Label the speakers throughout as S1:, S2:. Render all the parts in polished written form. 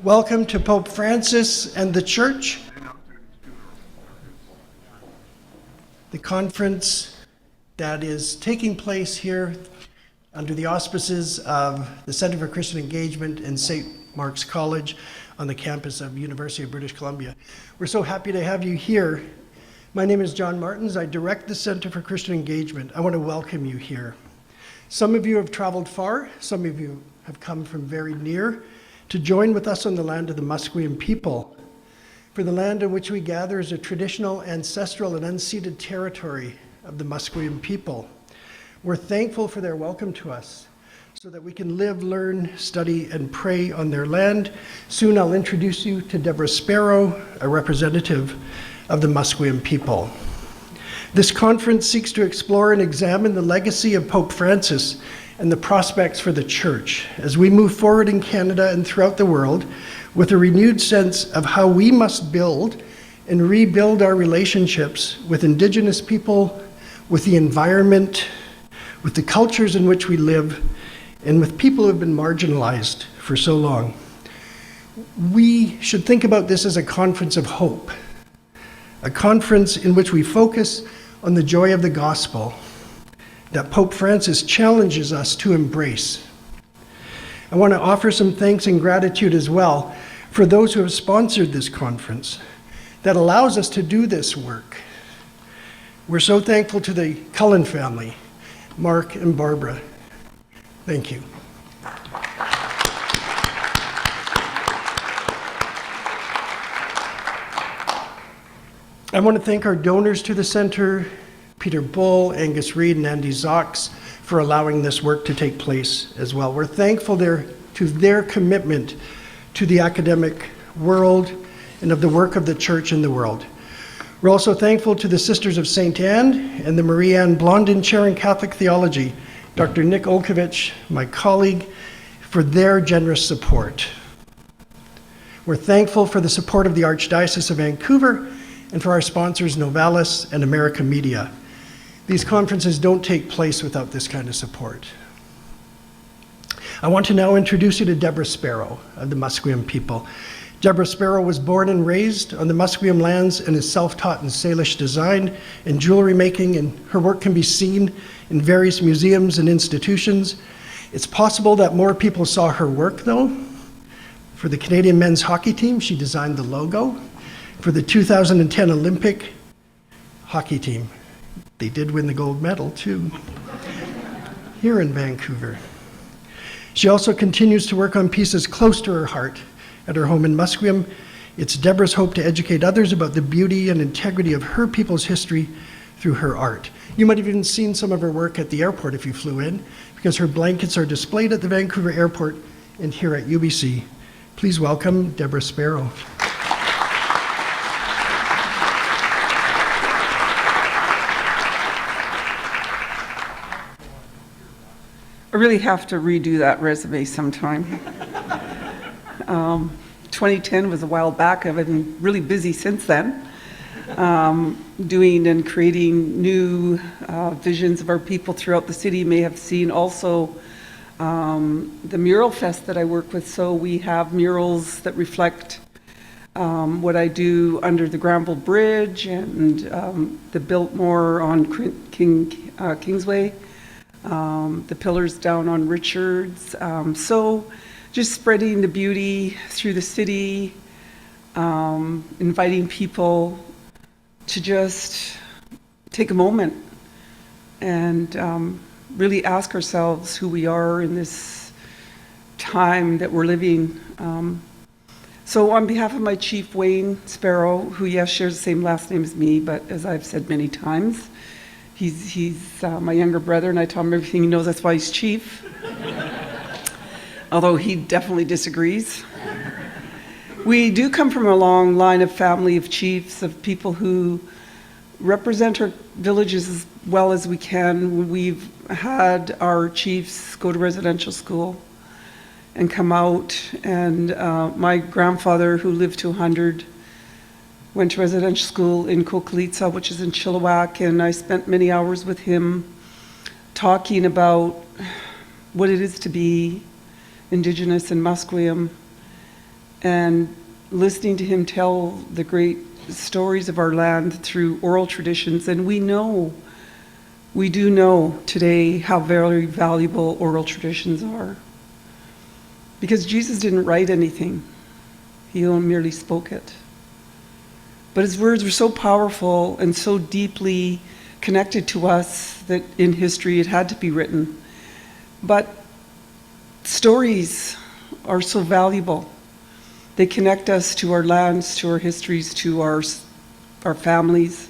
S1: Welcome to Pope Francis and the Church. The conference that is taking place here under the auspices of the Center for Christian Engagement and St. Mark's College on the campus of University of British Columbia. We're so happy to have you here. My name is John Martins. I direct the Center for Christian Engagement. I want to welcome you here. Some of you have traveled far. Some of you have come from very near to join with us on the land of the Musqueam people. For the land in which we gather is a traditional, ancestral, and unceded territory of the Musqueam people. We're thankful for their welcome to us so that we can live, learn, study, and pray on their land. Soon I'll introduce you to Deborah Sparrow, a representative of the Musqueam people. This conference seeks to explore and examine the legacy of Pope Francis and the prospects for the Church as we move forward in Canada and throughout the world with a renewed sense of how we must build and rebuild our relationships with Indigenous people, with the environment, with the cultures in which we live, and with people who have been marginalized for so long. We should think about this as a conference of hope, a conference in which we focus on the joy of the gospel that Pope Francis challenges us to embrace. I want to offer some thanks and gratitude as well for those who have sponsored this conference that allows us to do this work. We're so thankful to the Cullen family, Mark and Barbara. Thank you. I want to thank our donors to the center, Peter Bull, Angus Reid, and Andy Zox, for allowing this work to take place as well. We're thankful to their commitment to the academic world and of the work of the Church in the world. We're also thankful to the Sisters of St. Anne and the Marie Anne Blondin Chair in Catholic Theology, Dr. Nick Olkovich, my colleague, for their generous support. We're thankful for the support of the Archdiocese of Vancouver and for our sponsors Novalis and America Media. These conferences don't take place without this kind of support. I want to now introduce you to Deborah Sparrow of the Musqueam people. Deborah Sparrow was born and raised on the Musqueam lands and is self-taught in Salish design and jewelry making, and her work can be seen in various museums and institutions. It's possible that more people saw her work though. For the Canadian men's hockey team, she designed the logo. For the 2010 Olympic hockey team, they did win the gold medal too, here in Vancouver. She also continues to work on pieces close to her heart at her home in Musqueam. It's Deborah's hope to educate others about the beauty and integrity of her people's history through her art. You might have even seen some of her work at the airport if you flew in, because her blankets are displayed at the Vancouver airport and here at UBC. Please welcome Deborah Sparrow.
S2: I really have to redo that resume sometime. 2010 was a while back. I've been really busy since then, doing and creating new visions of our people throughout the city. You may have seen also the Mural Fest that I work with. So we have murals that reflect what I do under the Granville Bridge and the Biltmore on Kingsway. The pillars down on Richards. So just spreading the beauty through the city, inviting people to just take a moment and really ask ourselves who we are in this time that we're living. So on behalf of my chief, Wayne Sparrow, who yes, shares the same last name as me, but as I've said many times, He's my younger brother, and I tell him everything he knows, that's why he's chief. Although he definitely disagrees. We do come from a long line of family of chiefs, of people who represent our villages as well as we can. We've had our chiefs go to residential school and come out, and my grandfather, who lived to 100, went to residential school in Kokolitsa, which is in Chilliwack, and I spent many hours with him talking about what it is to be Indigenous in Musqueam and listening to him tell the great stories of our land through oral traditions. And we do know today how very valuable oral traditions are. Because Jesus didn't write anything. He only merely spoke it. But his words were so powerful and so deeply connected to us that in history it had to be written. But stories are so valuable. They connect us to our lands, to our histories, to our families.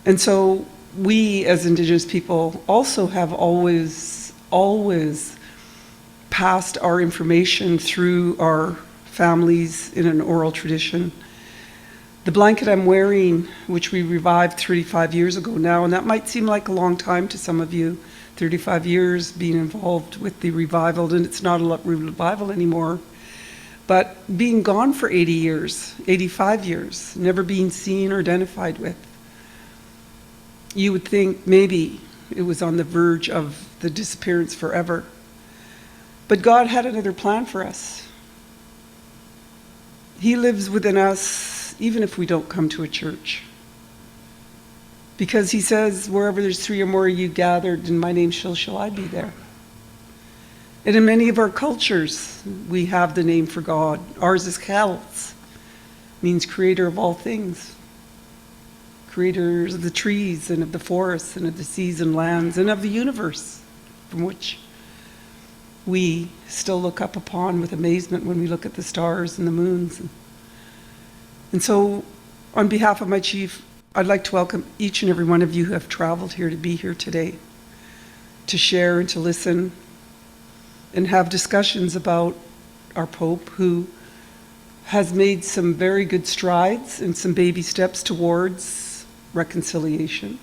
S2: And so we as Indigenous people also have always passed our information through our families in an oral tradition. The blanket I'm wearing, which we revived 35 years ago now, and that might seem like a long time to some of you, 35 years being involved with the revival, and it's not a revival anymore, but being gone for 80 years, 85 years, never being seen or identified with. You would think maybe it was on the verge of the disappearance forever. But God had another plan for us. He lives within us even if we don't come to a church. Because he says, wherever there's 3 or more of you gathered in my name, shall I be there. And in many of our cultures, we have the name for God. Ours is Kels, means creator of all things. Creators of the trees and of the forests and of the seas and lands and of the universe, from which we still look up upon with amazement when we look at the stars and the moons. And so, on behalf of my chief, I'd like to welcome each and every one of you who have traveled here to be here today, to share and to listen and have discussions about our Pope, who has made some very good strides and some baby steps towards reconciliation.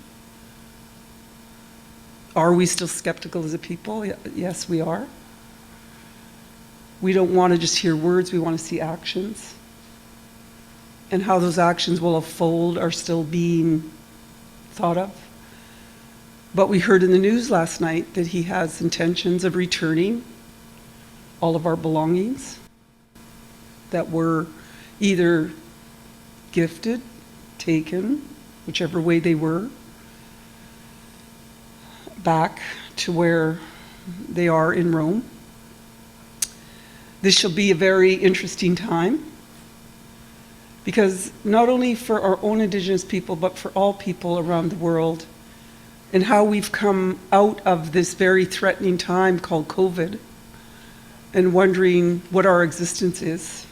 S2: Are we still skeptical as a people? Yes, we are. We don't want to just hear words, we want to see actions. And how those actions will unfold are still being thought of. But we heard in the news last night that he has intentions of returning all of our belongings that were either gifted, taken, whichever way they were, back to where they are in Rome. This shall be a very interesting time, because not only for our own Indigenous people, but for all people around the world, and how we've come out of this very threatening time called COVID, and wondering what our existence is,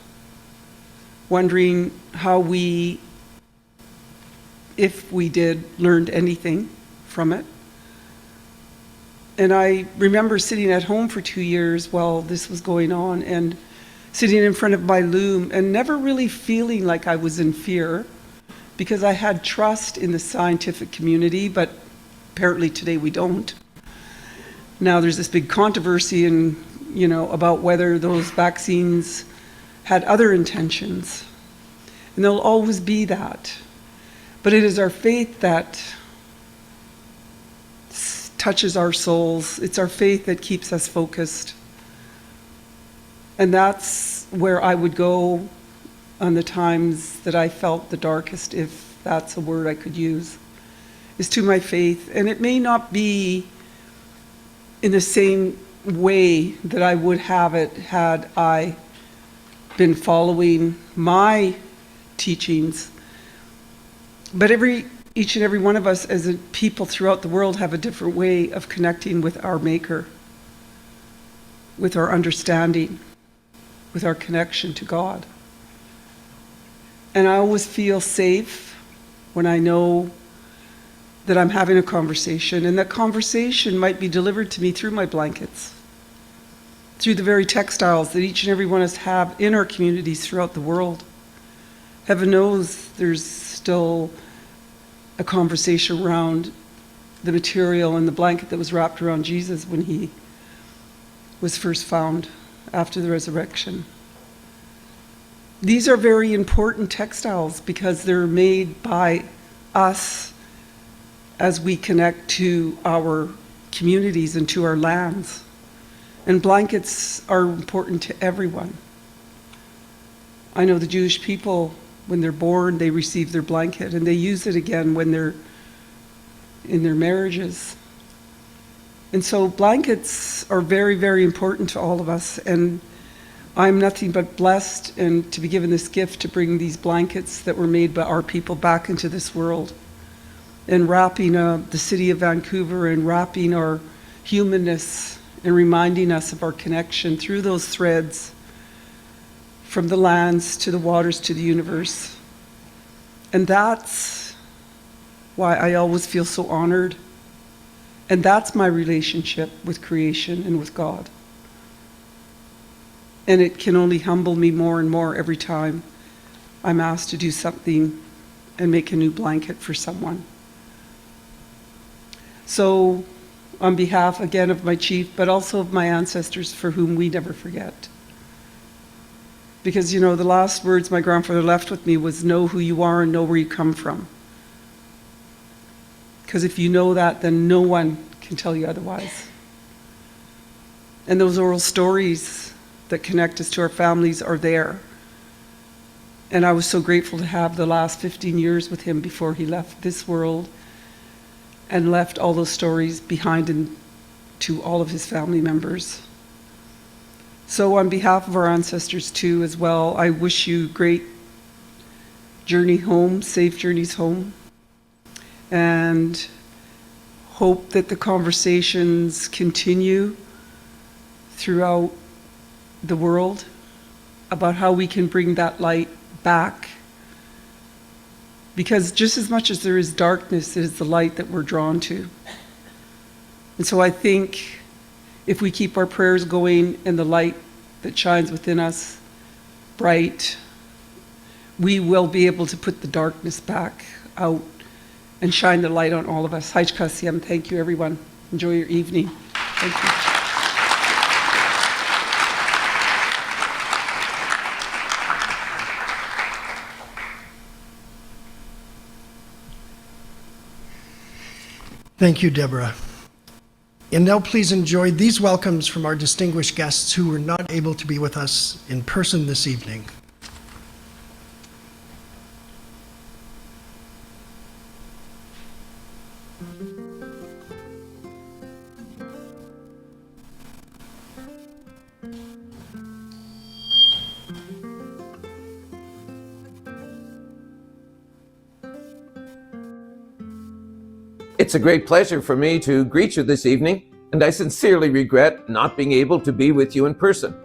S2: wondering how we, if we did, learned anything from it. And I remember sitting at home for 2 years while this was going on, and sitting in front of my loom and never really feeling like I was in fear, because I had trust in the scientific community, but apparently today we don't. Now there's this big controversy about whether those vaccines had other intentions. And there'll always be that. But it is our faith that touches our souls. It's our faith that keeps us focused. And that's where I would go on the times that I felt the darkest, if that's a word I could use, is to my faith. And it may not be in the same way that I would have it had I been following my teachings. But each and every one of us as a people throughout the world have a different way of connecting with our Maker, with our understanding, with our connection to God. And I always feel safe when I know that I'm having a conversation, and that conversation might be delivered to me through my blankets, through the very textiles that each and every one of us have in our communities throughout the world. Heaven knows there's still a conversation around the material and the blanket that was wrapped around Jesus when he was first found after the resurrection. These are very important textiles because they're made by us as we connect to our communities and to our lands. And blankets are important to everyone. I know the Jewish people, when they're born, they receive their blanket, and they use it again when they're in their marriages. And so blankets are very, very important to all of us, and I'm nothing but blessed and to be given this gift to bring these blankets that were made by our people back into this world, and wrapping the city of Vancouver and wrapping our humanness and reminding us of our connection through those threads from the lands to the waters to the universe. And that's why I always feel so honored. And that's my relationship with creation and with God. And it can only humble me more and more every time I'm asked to do something and make a new blanket for someone. So, on behalf again of my chief, but also of my ancestors for whom we never forget. Because, you know, the last words my grandfather left with me was, know who you are and know where you come from. Because if you know that, then no one can tell you otherwise. And those oral stories that connect us to our families are there. And I was so grateful to have the last 15 years with him before he left this world and left all those stories behind and to all of his family members. So on behalf of our ancestors too as well, I wish you great journey home, safe journeys home, and hope that the conversations continue throughout the world about how we can bring that light back. Because just as much as there is darkness, it is the light that we're drawn to. And so I think if we keep our prayers going and the light that shines within us bright, we will be able to put the darkness back out and shine the light on all of us. Hajj Kasiyam. Thank you, everyone. Enjoy your evening. Thank you.
S1: Thank you, Deborah. And now please enjoy these welcomes from our distinguished guests who were not able to be with us in person this evening.
S3: It's a great pleasure for me to greet you this evening, and I sincerely regret not being able to be with you in person.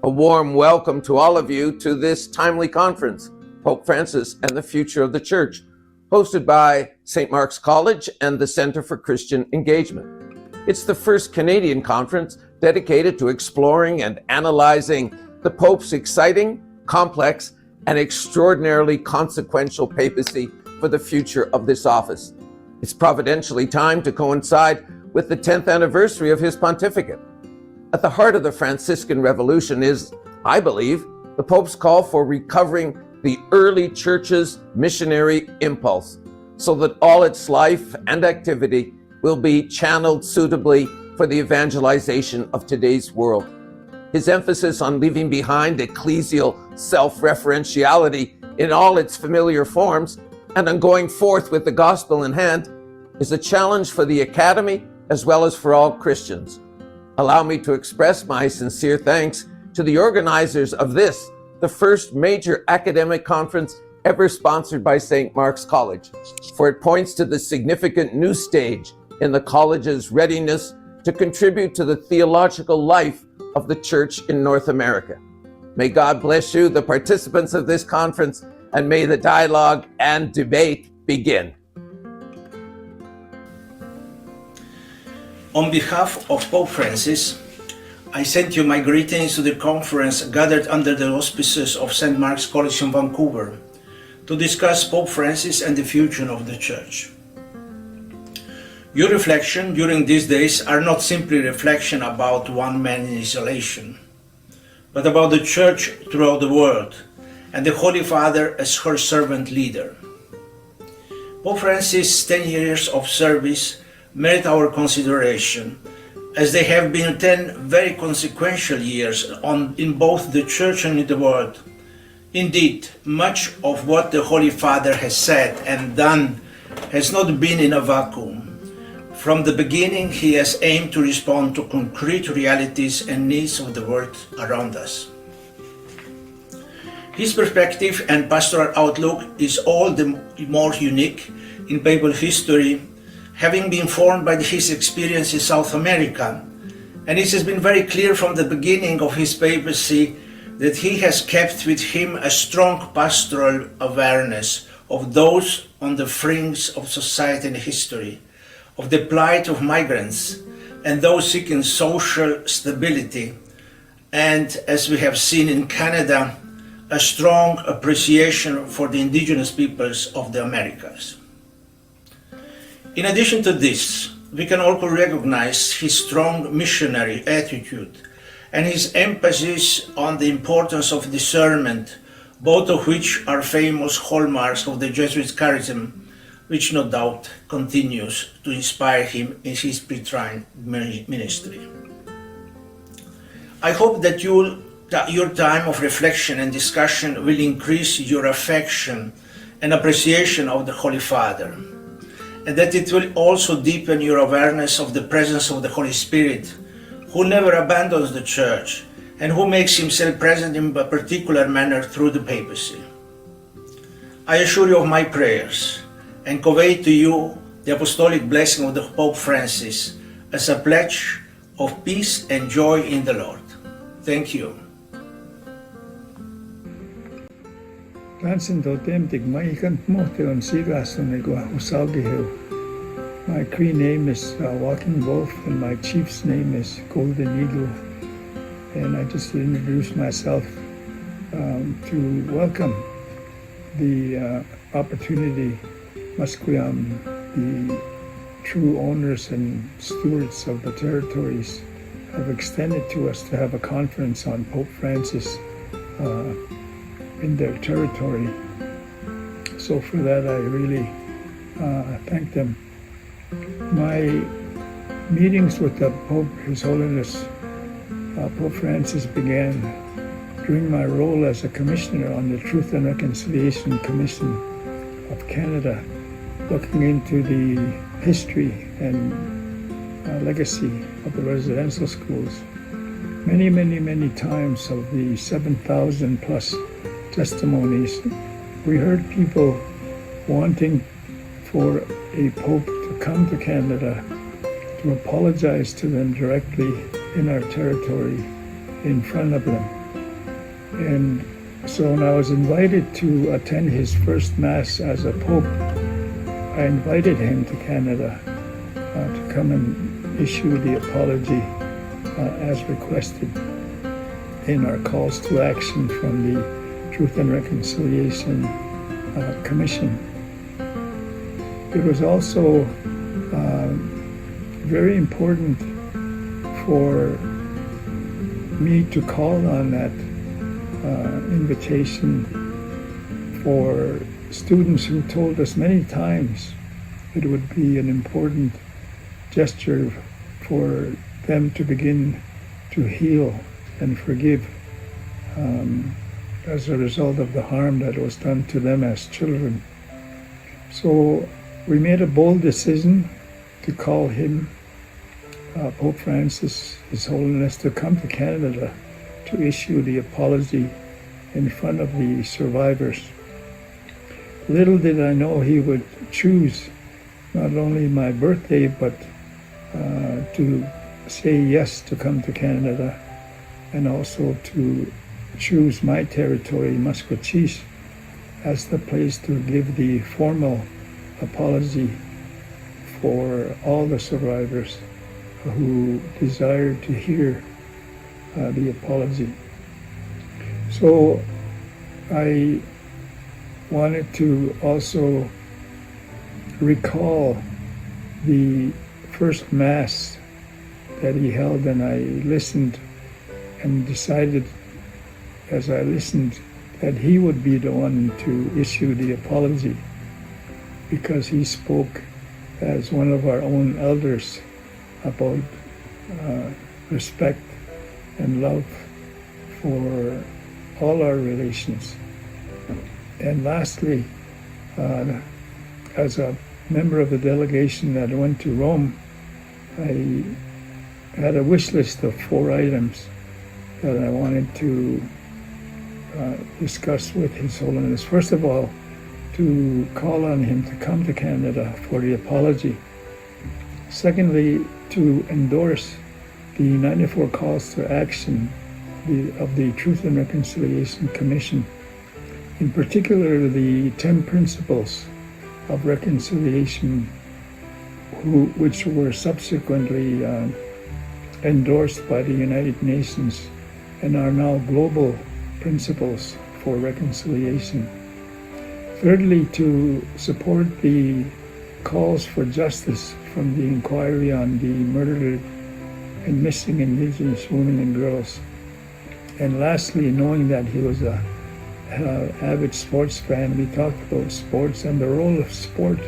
S3: A warm welcome to all of you to this timely conference, Pope Francis and the Future of the Church, hosted by St. Mark's College and the Center for Christian Engagement. It's the first Canadian conference dedicated to exploring and analyzing the Pope's exciting, complex, and extraordinarily consequential papacy for the future of this office. It's providentially timed to coincide with the 10th anniversary of his pontificate. At the heart of the Franciscan Revolution is, I believe, the Pope's call for recovering the early church's missionary impulse so that all its life and activity will be channeled suitably for the evangelization of today's world. His emphasis on leaving behind ecclesial self-referentiality in all its familiar forms and on going forth with the gospel in hand is a challenge for the Academy as well as for all Christians. Allow me to express my sincere thanks to the organizers of this, the first major academic conference ever sponsored by St. Mark's College, for it points to the significant new stage in the college's readiness to contribute to the theological life of the Church in North America. May God bless you, the participants of this conference, and may the dialogue and debate begin.
S4: On behalf of Pope Francis, I send you my greetings to the conference gathered under the auspices of St. Mark's College in Vancouver to discuss Pope Francis and the future of the Church. Your reflection during these days are not simply reflection about one man in isolation, but about the Church throughout the world and the Holy Father as her servant leader. Pope Francis' 10 years of service merit our consideration, as they have been 10 very consequential years in both the Church and in the world, Indeed, much of what the Holy Father has said and done has not been in a vacuum. From the beginning, he has aimed to respond to concrete realities and needs of the world around us. His perspective and pastoral outlook is all the more unique in papal history, having been formed by his experience in South America, and it has been very clear from the beginning of his papacy that he has kept with him a strong pastoral awareness of those on the fringes of society and history, of the plight of migrants and those seeking social stability, and, as we have seen in Canada, a strong appreciation for the indigenous peoples of the Americas. In addition to this, we can also recognize his strong missionary attitude and his emphasis on the importance of discernment, both of which are famous hallmarks of the Jesuit charism, which no doubt continues to inspire him in his pre-trine ministry. I hope that your time of reflection and discussion will increase your affection and appreciation of the Holy Father, and that it will also deepen your awareness of the presence of the Holy Spirit, who never abandons the Church and who makes himself present in a particular manner through the papacy. I assure you of my prayers and convey to you the apostolic blessing of the Pope Francis as a pledge of peace and joy in the Lord. Thank you.
S5: Ransin totemtik maikan mohtelon sirasonegua usalgihu. My Cree name is Walking Wolf and my chief's name is Golden Eagle. And I just introduced myself to welcome the opportunity Musqueam, the true owners and stewards of the territories, have extended to us to have a conference on Pope Francis in their territory. So for that I really thank them. My meetings with the Pope, His Holiness Pope Francis, began during my role as a commissioner on the Truth and Reconciliation Commission of Canada, looking into the history and legacy of the residential schools. Many times of the 7,000 plus testimonies, we heard people wanting for a pope to come to Canada to apologize to them directly in our territory in front of them. And so when I was invited to attend his first Mass as a pope, I invited him to Canada to come and issue the apology as requested in our calls to action from the Truth and Reconciliation Commission. It was also very important for me to call on that invitation for students who told us many times it would be an important gesture for them to begin to heal and forgive as a result of the harm that was done to them as children. So we made a bold decision to call him, Pope Francis, His Holiness, to come to Canada to issue the apology in front of the survivors. Little did I know he would choose not only my birthday, but to say yes to come to Canada, and also to choose my territory, Musqueam, as the place to give the formal apology for all the survivors who desired to hear the apology. So I wanted to also recall the first Mass that he held, and I listened and decided as I listened that he would be the one to issue the apology, because he spoke as one of our own elders about respect and love for all our relations, And lastly, as a member of the delegation that went to Rome, I had a wish list of 4 items that I wanted to discuss with His Holiness. First of all, to call on him to come to Canada for the apology. Secondly, to endorse the 94 calls to action of the Truth and Reconciliation Commission, in particular the 10 principles of reconciliation, which were subsequently endorsed by the United Nations and are now global principles for reconciliation. Thirdly, to support the calls for justice from the inquiry on the murdered and missing Indigenous women and girls. And lastly, knowing that he was an avid sports fan, we talked about sports and the role of sport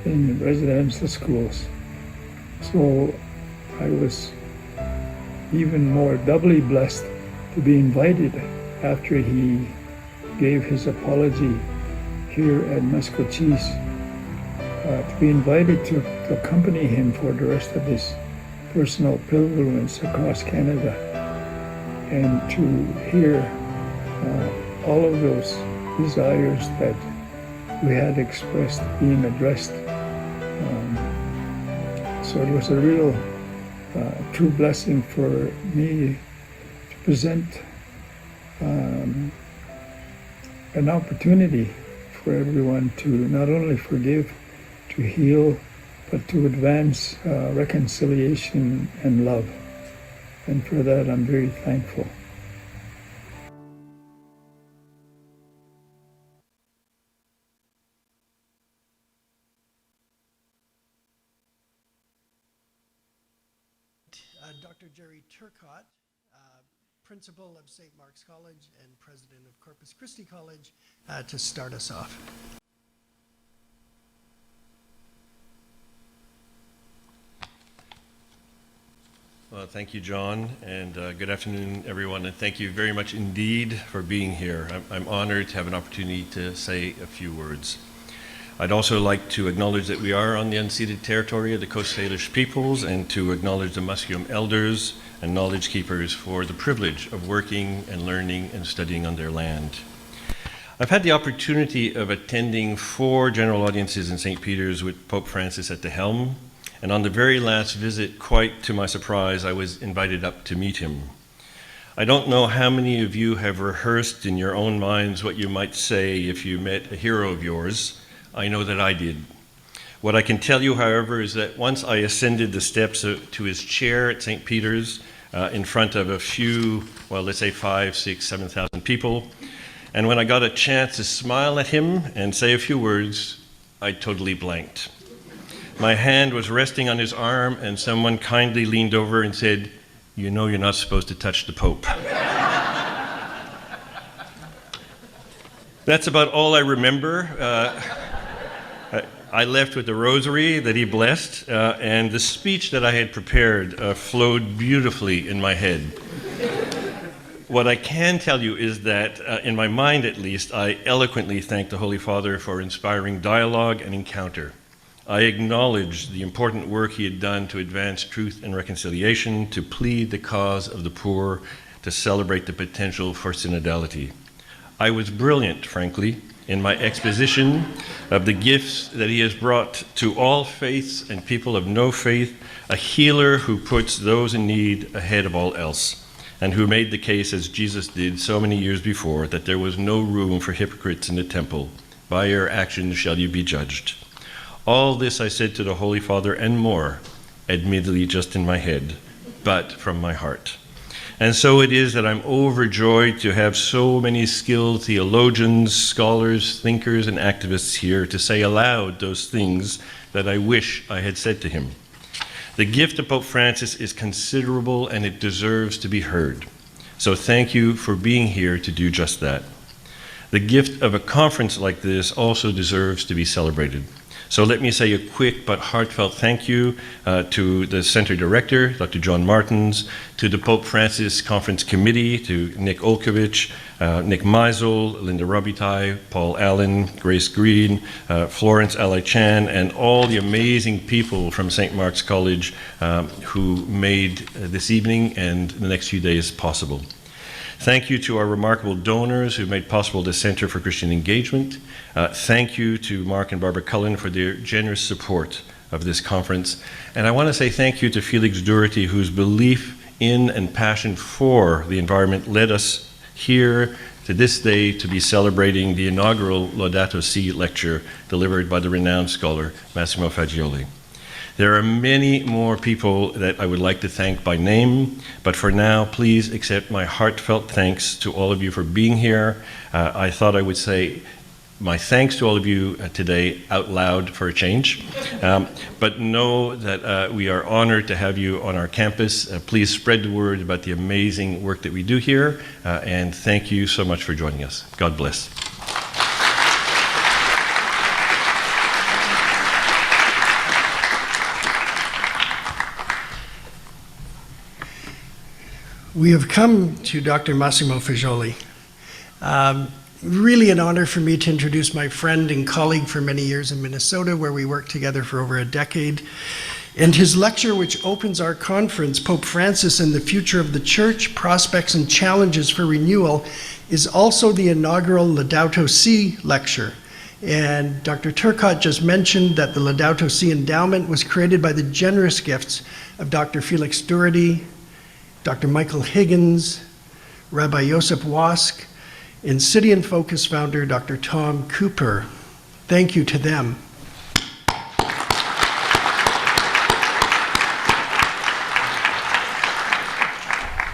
S5: in residential schools. So I was even more doubly blessed to be invited after he gave his apology here at Maskochis, to be invited to accompany him for the rest of his personal pilgrimage across Canada and to hear all of those desires that we had expressed being addressed. So it was a real true blessing for me to present an opportunity for everyone to not only forgive, to heal, but to advance reconciliation and love. And for that, I'm very thankful.
S1: Dr. Jerry Turcott, principal of St. Mark's College and president of Corpus Christi College, to start us off.
S6: Well, thank you, John, and good afternoon, everyone, and thank you very much indeed for being here. I'm honored to have an opportunity to say a few words. I'd also like to acknowledge that we are on the unceded territory of the Coast Salish peoples and to acknowledge the Musqueam elders and knowledge keepers for the privilege of working and learning and studying on their land. I've had the opportunity of attending 4 general audiences in St. Peter's with Pope Francis at the helm. And on the very last visit, quite to my surprise, I was invited up to meet him. I don't know how many of you have rehearsed in your own minds what you might say if you met a hero of yours. I know that I did. What I can tell you, however, is that once I ascended the steps to his chair at St. Peter's in front of a few, well, let's say 5,000, 6,000, 7,000 people, and when I got a chance to smile at him and say a few words, I totally blanked. My hand was resting on his arm, and someone kindly leaned over and said, "You know you're not supposed to touch the Pope." That's about all I remember. I left with the rosary that he blessed, and the speech that I had prepared flowed beautifully in my head. What I can tell you is that, in my mind at least, I eloquently thanked the Holy Father for inspiring dialogue and encounter. I acknowledged the important work he had done to advance truth and reconciliation, to plead the cause of the poor, to celebrate the potential for synodality. I was brilliant, frankly, in my exposition of the gifts that he has brought to all faiths and people of no faith, a healer who puts those in need ahead of all else, and who made the case, as Jesus did so many years before, that there was no room for hypocrites in the temple. By your actions shall you be judged. All this I said to the Holy Father and more, admittedly just in my head, but from my heart. And so it is that I'm overjoyed to have so many skilled theologians, scholars, thinkers, and activists here to say aloud those things that I wish I had said to him. The gift of Pope Francis is considerable and it deserves to be heard. So thank you for being here to do just that. The gift of a conference like this also deserves to be celebrated. So let me say a quick but heartfelt thank you to the Center Director, Dr. John Martins, to the Pope Francis Conference Committee, to Nick Olkovich, Nick Meisel, Linda Robitaille, Paul Allen, Grace Green, Florence Alai-Chan, and all the amazing people from St. Mark's College who made this evening and the next few days possible. Thank you to our remarkable donors who made possible the Center for Christian Engagement. Thank you to Mark and Barbara Cullen for their generous support of this conference. And I want to say thank you to Felix Doherty, whose belief in and passion for the environment led us here to this day to be celebrating the inaugural Laudato Si lecture delivered by the renowned scholar Massimo Faggioli. There are many more people that I would like to thank by name, but for now, please accept my heartfelt thanks to all of you for being here. I thought I would say my thanks to all of you today out loud for a change, but know that we are honored to have you on our campus. Please spread the word about the amazing work that we do here, and thank you so much for joining us. God bless.
S1: We have come to Dr. Massimo Faggioli. Really an honor for me to introduce my friend and colleague for many years in Minnesota, where we worked together for over a decade. And his lecture, which opens our conference, Pope Francis and the Future of the Church, Prospects and Challenges for Renewal, is also the inaugural Laudato Si lecture. And Dr. Turcott just mentioned that the Laudato Si endowment was created by the generous gifts of Dr. Felix Doherty, Dr. Michael Higgins, Rabbi Joseph Wask, and City and Focus founder Dr. Tom Cooper. Thank you to them.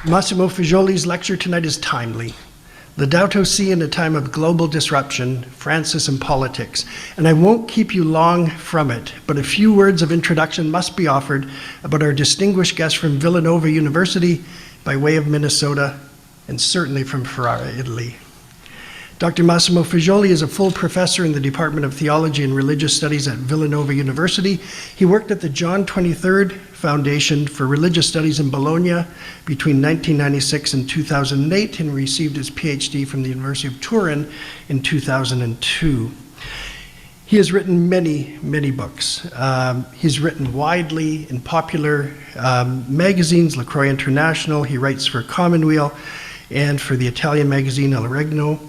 S1: Massimo Faggioli's lecture tonight is timely. Laudato Si in a time of global disruption, Francis and politics. And I won't keep you long from it, but a few words of introduction must be offered about our distinguished guest from Villanova University by way of Minnesota, and certainly from Ferrara, Italy. Dr. Massimo Faggioli is a full professor in the Department of Theology and Religious Studies at Villanova University. He worked at the John 23rd Foundation for Religious Studies in Bologna between 1996 and 2008 and received his PhD from the University of Turin in 2002. He has written many, many books. He's written widely in popular magazines, LaCroix International. He writes for Commonweal and for the Italian magazine El Regno.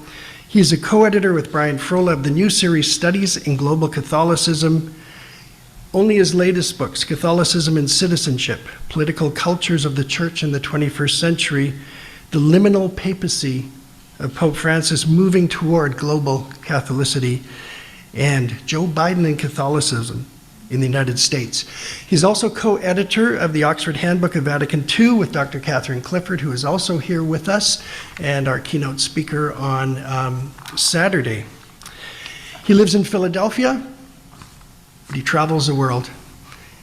S1: He's a co-editor with Brian Frola of the new series Studies in Global Catholicism. Only his latest books, Catholicism and Citizenship, Political Cultures of the Church in the 21st Century, The Liminal Papacy of Pope Francis Moving Toward Global Catholicity, and Joe Biden and Catholicism in the United States. He's also co-editor of the Oxford Handbook of Vatican II with Dr. Catherine Clifford, who is also here with us, and our keynote speaker on Saturday. He lives in Philadelphia, but he travels the world.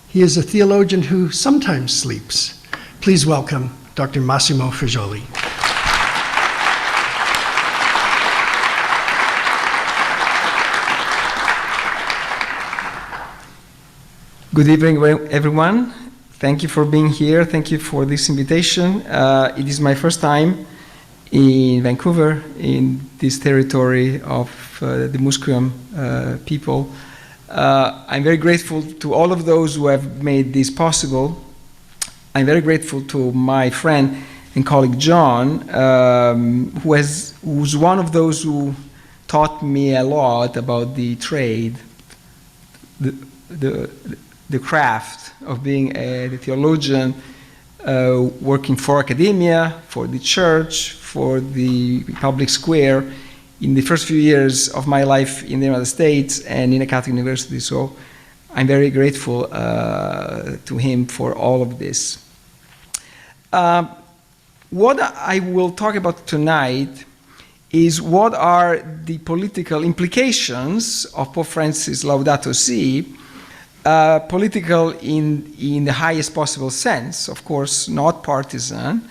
S1: He is a theologian who sometimes sleeps. Please welcome Dr. Massimo Faggioli.
S7: Good evening, everyone. Thank you for being here. Thank you for this invitation. It is my first time in Vancouver, in this territory of the Musqueam people. I'm very grateful to all of those who have made this possible. I'm very grateful to my friend and colleague John, who's one of those who taught me a lot about the trade, the craft of being a theologian, working for academia, for the church, for the public square in the first few years of my life in the United States and in a Catholic university. So I'm very grateful to him for all of this. What I will talk about tonight is what are the political implications of Pope Francis' Laudato Si, political in the highest possible sense, of course, not partisan,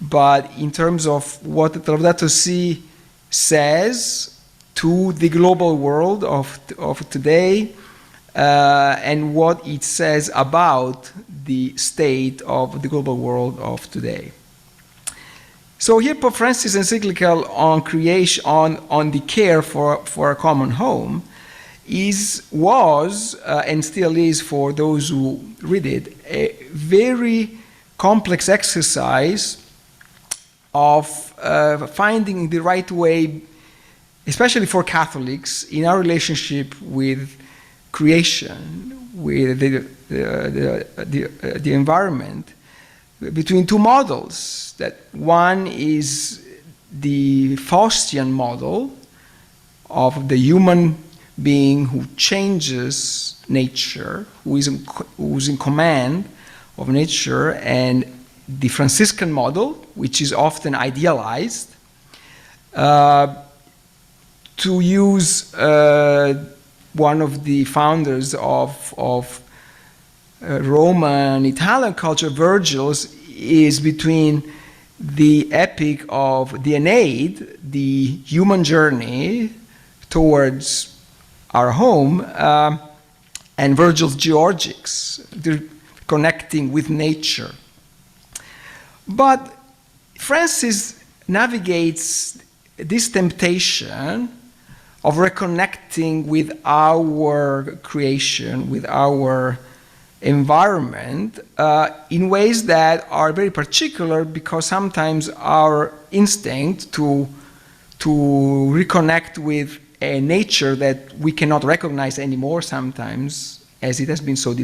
S7: but in terms of what the Laudato Si says to the global world of today, and what it says about the state of the global world of today. So here Pope Francis' encyclical on creation, on the care for a common home, was and still is, for those who read it, a very complex exercise of finding the right way, especially for Catholics, in our relationship with creation, with the environment, between two models. That one is the Faustian model of the human being who changes nature, who's in command of nature, and the Franciscan model, which is often idealized. To use one of the founders of Roman Italian culture, Virgil's, is between the epic of the Aeneid, the human journey towards our home, and Virgil's Georgics, the connecting with nature. But Francis navigates this temptation of reconnecting with our creation, with our environment, in ways that are very particular, because sometimes our instinct to reconnect with a nature that we cannot recognize anymore sometimes, as it has been so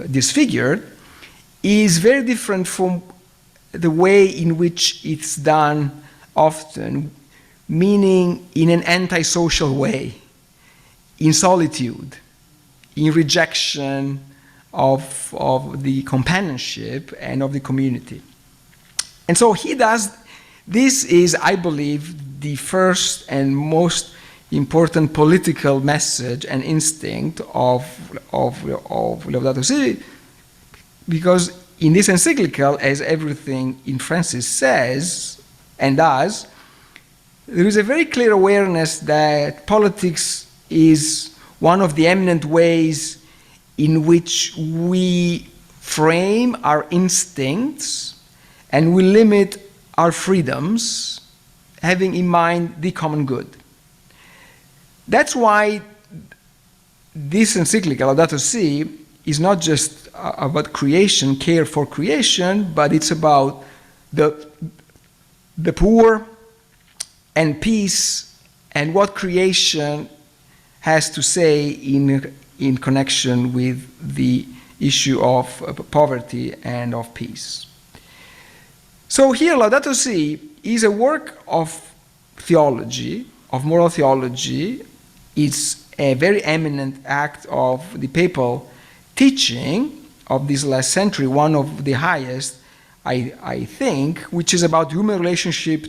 S7: disfigured, is very different from the way in which it's done often, meaning in an antisocial way, in solitude, in rejection of the companionship and of the community. And so he does, this is, I believe, the first and most important political message and instinct of Laudato Si, because in this encyclical, as everything in Francis says and does, there is a very clear awareness that politics is one of the eminent ways in which we frame our instincts and we limit our freedoms, having in mind the common good. That's why this encyclical, Laudato Si, is not just about creation, care for creation, but it's about the poor and peace, and what creation has to say in connection with the issue of poverty and of peace. So here, Laudato Si is a work of theology, of moral theology. It's a very eminent act of the papal teaching of this last century, one of the highest, I think, which is about human relationship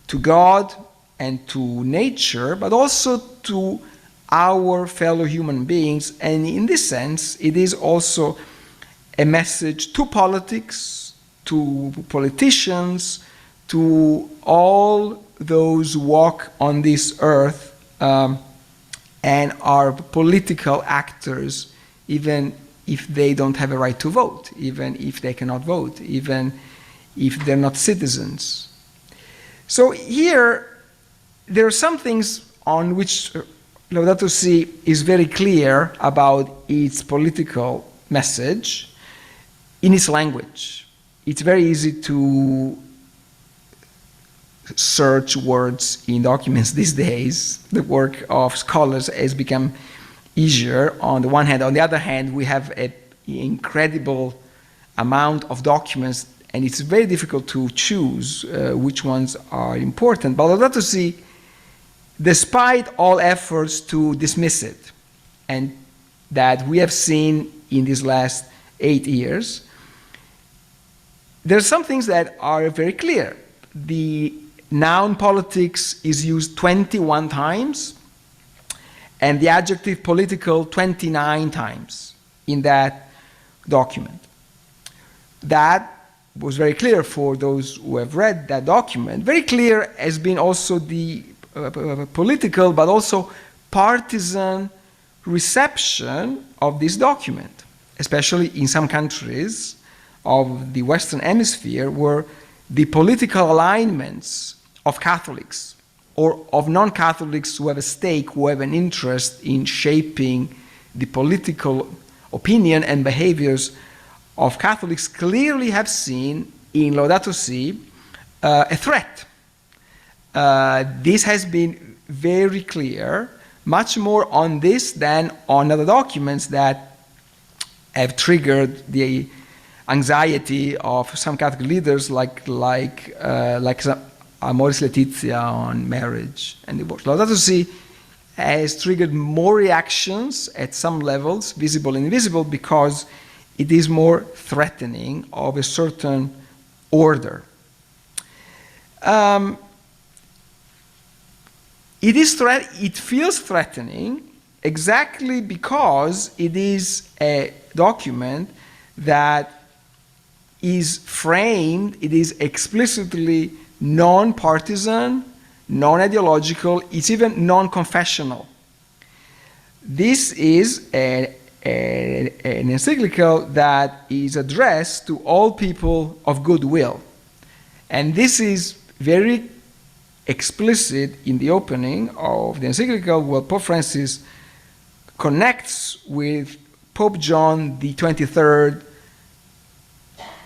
S7: to God and to nature, but also to our fellow human beings. And in this sense, it is also a message to politics, to politicians, to all those who walk on this earth and are political actors, even if they don't have a right to vote, even if they cannot vote, even if they're not citizens. So here, there are some things on which Laudato Si is very clear about its political message in its language. It's very easy to search words in documents these days. The work of scholars has become easier on the one hand. On the other hand, we have an incredible amount of documents, and it's very difficult to choose which ones are important. But Laudato Si, despite all efforts to dismiss it, and that we have seen in these last 8 years, there are some things that are very clear. The noun politics is used 21 times, and the adjective political 29 times in that document. That was very clear for those who have read that document. Very clear has been also the political but also partisan reception of this document, especially in some countries of the Western Hemisphere where the political alignments of Catholics or of non-Catholics who have a stake, who have an interest in shaping the political opinion and behaviors of Catholics clearly have seen in Laudato Si a threat. This has been very clear, much more on this than on other documents that have triggered the anxiety of some Catholic leaders, like Amoris Laetitia on marriage and divorce. Laudato Si has triggered more reactions at some levels, visible and invisible, because it is more threatening of a certain order. It feels threatening exactly because it is a document that is framed, it is explicitly non-partisan, non-ideological, it's even non-confessional. This is an encyclical that is addressed to all people of goodwill. And this is very explicit in the opening of the encyclical, where Pope Francis connects with Pope John the 23rd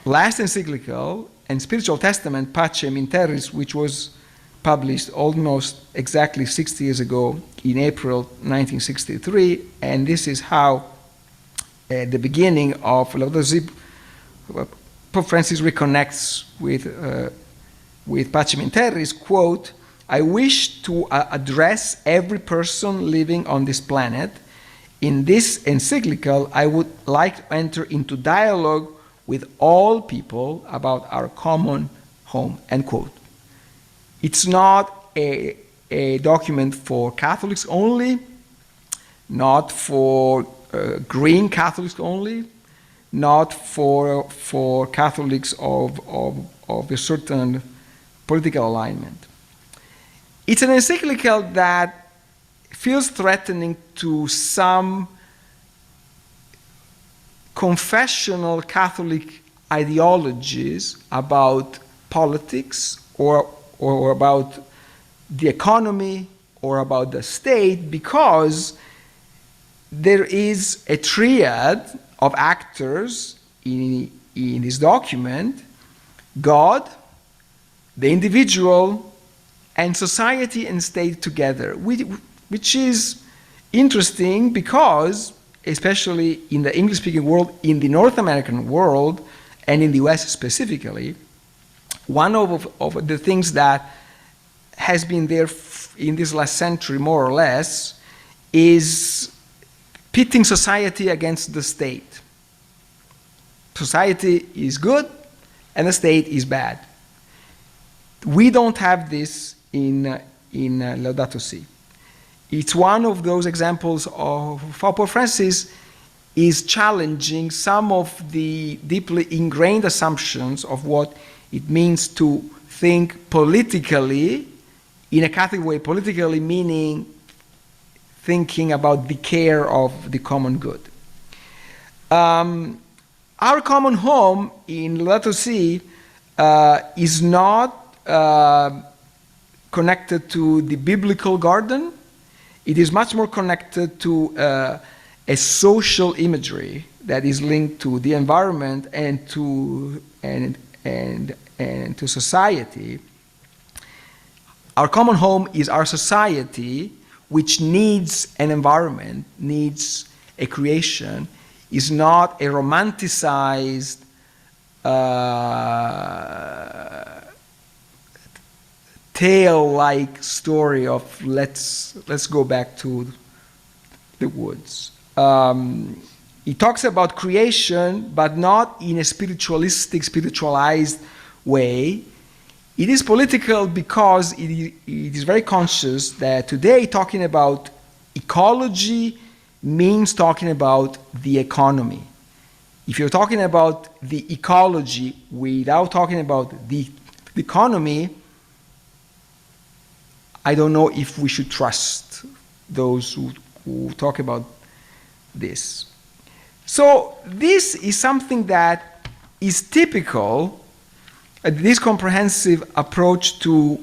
S7: last encyclical and spiritual testament, Pacem in Terris, which was published almost exactly 60 years ago in April 1963, and this is how at the beginning of Laudato Si, Pope Francis reconnects with Pacem in Terris, quote, "I wish to address every person living on this planet. In this encyclical, I would like to enter into dialogue with all people about our common home," end quote. It's not a document for Catholics only, not for green Catholics only, not for Catholics of a certain political alignment. It's an encyclical that feels threatening to some confessional Catholic ideologies about politics or about the economy or about the state, because there is a triad of actors in this document: God, the individual, and society and state together, which is interesting because, especially in the English-speaking world, in the North American world, and in the US specifically, one of the things that has been there in this last century, more or less, is pitting society against the state. Society is good and the state is bad. We don't have this in Laudato Si. It's one of those examples of how Pope Francis is challenging some of the deeply ingrained assumptions of what it means to think politically in a Catholic way, politically meaning thinking about the care of the common good. Our common home in Laudato Si is not connected to the biblical garden. It is much more connected to a social imagery that is linked to the environment and to society. Our common home is our society, which needs an environment, needs a creation, is not a romanticized tale-like story of let's go back to the woods. He talks about creation, but not in a spiritualistic, spiritualized way. It is political because it is very conscious that today talking about ecology means talking about the economy. If you're talking about the ecology without talking about the economy, I don't know if we should trust those who talk about this. So this is something that is typical, this comprehensive approach to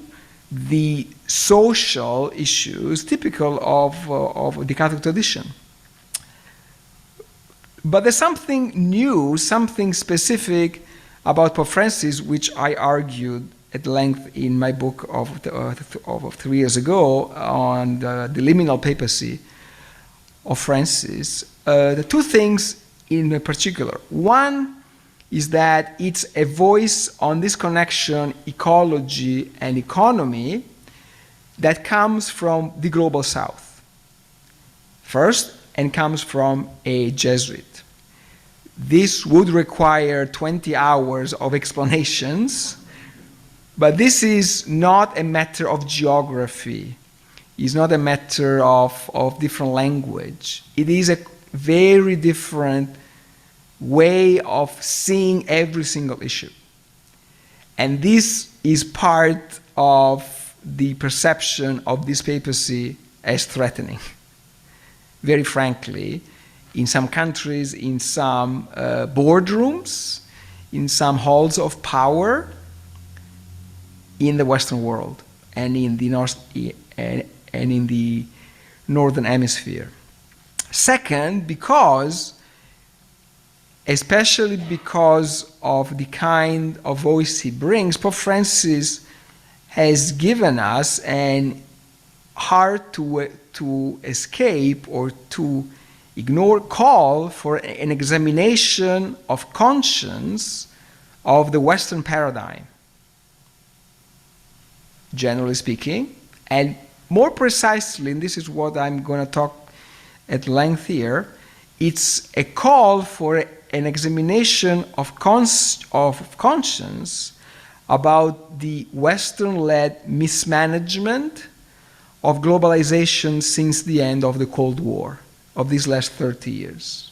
S7: the social issues, typical of the Catholic tradition. But there's something new, something specific about Pope Francis, which I argued at length in my book of 3 years ago on the liminal papacy of Francis. The two things in particular. One is that it's a voice on this connection, ecology and economy, that comes from the global south. First, and comes from a Jesuit. This would require 20 hours of explanations, but this is not a matter of geography. It's not a matter of different language. It is a very different way of seeing every single issue. And this is part of the perception of this papacy as threatening. Very frankly, in some countries, in some boardrooms, in some halls of power in the Western world and in the Northern Hemisphere. Second, especially because of the kind of voice he brings, Pope Francis has given us an hard to escape or to ignore call for an examination of conscience of the Western paradigm, generally speaking, and more precisely, and this is what I'm going to talk at length here, it's a call for an examination of conscience about the Western-led mismanagement of globalization since the end of the Cold War, of these last 30 years.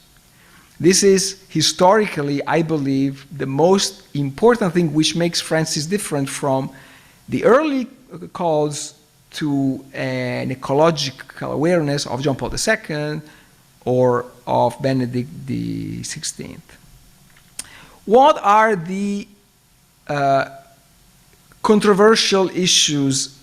S7: This is historically, I believe, the most important thing which makes Francis different from the early calls to an ecological awareness of John Paul II or of Benedict XVI. What are the controversial issues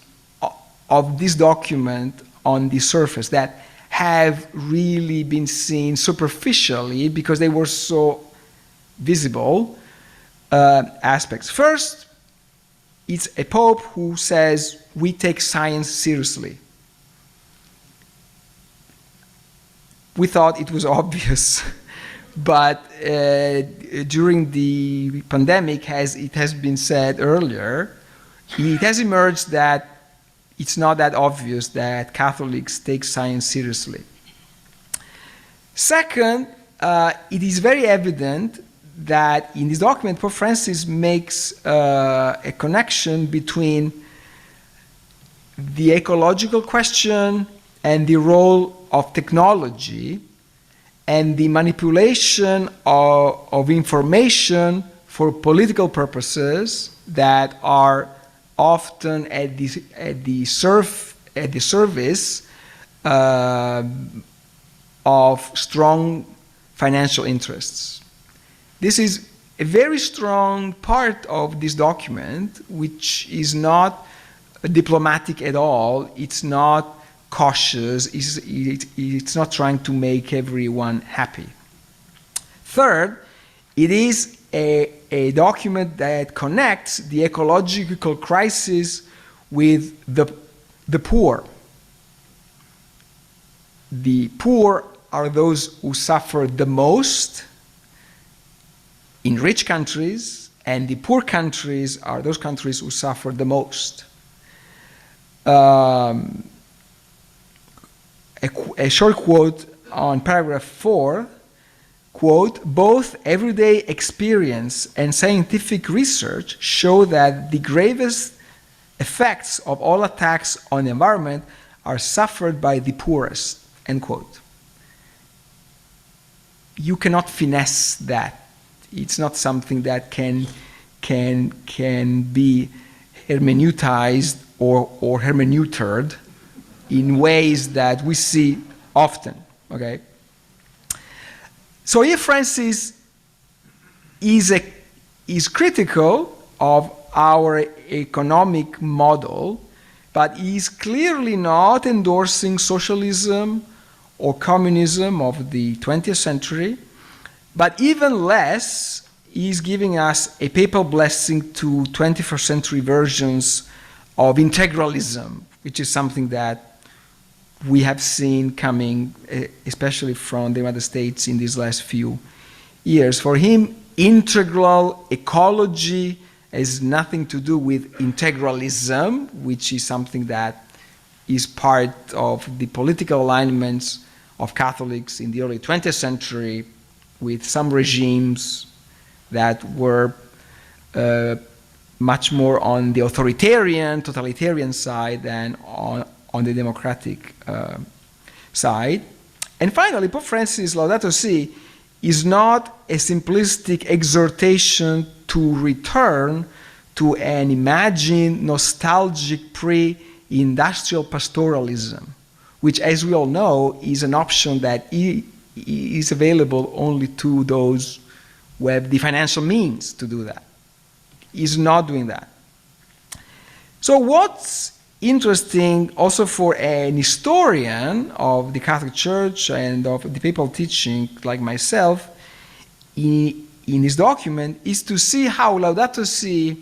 S7: of this document on the surface that have really been seen superficially because they were so visible aspects? First, it's a pope who says we take science seriously. We thought it was obvious, but during the pandemic, as it has been said earlier, it has emerged that it's not that obvious that Catholics take science seriously. Second, it is very evident that in this document, Pope Francis makes a connection between the ecological question and the role of technology and the manipulation of information for political purposes that are often at the service of strong financial interests. This is a very strong part of this document, which is not diplomatic at all. It's not cautious. It's not trying to make everyone happy. Third, it is a document that connects the ecological crisis with the poor. The poor are those who suffer the most in rich countries, and the poor countries are those countries who suffer the most. A short quote on paragraph 4, quote, both everyday experience and scientific research show that the gravest effects of all attacks on the environment are suffered by the poorest, end quote. You cannot finesse that. It's not something that can be hermeneutized or hermeneutered in ways that we see often, okay? So here Francis is critical of our economic model, but is clearly not endorsing socialism or communism of the 20th century, but even less, is giving us a papal blessing to 21st century versions of integralism, which is something that we have seen coming, especially from the United States in these last few years. For him, integral ecology has nothing to do with integralism, which is something that is part of the political alignments of Catholics in the early 20th century with some regimes that were much more on the authoritarian, totalitarian side than on the democratic side. And finally, Pope Francis' Laudato Si is not a simplistic exhortation to return to an imagined, nostalgic pre-industrial pastoralism, which, as we all know, is an option that is available only to those who have the financial means to do that. He's not doing that. So what's interesting also for an historian of the Catholic Church and of the papal teaching like myself in this document is to see how Laudato Si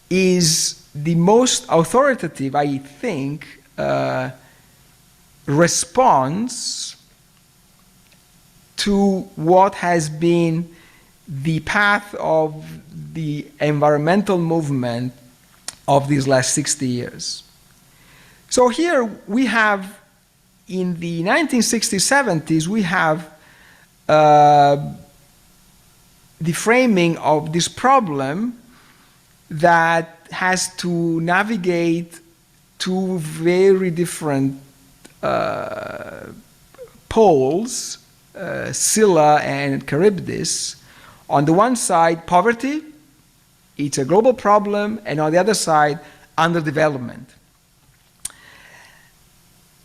S7: is the most authoritative, I think, response to what has been the path of the environmental movement of these last 60 years. So here we have, in the 1960s, 70s, we have the framing of this problem that has to navigate two very different poles, Scylla and Charybdis. On the one side, poverty, it's a global problem, and on the other side, underdevelopment.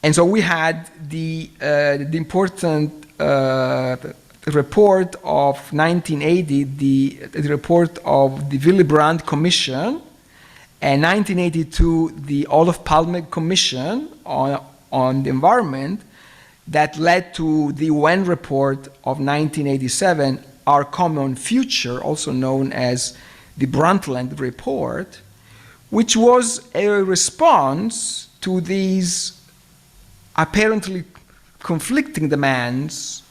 S7: And so we had the important report of 1980, the report of the Willy Brandt Commission, and 1982, the Olof Palme Commission on the environment, that led to the UN report of 1987, Our Common Future, also known as the Brundtland Report, which was a response to these apparently conflicting demands: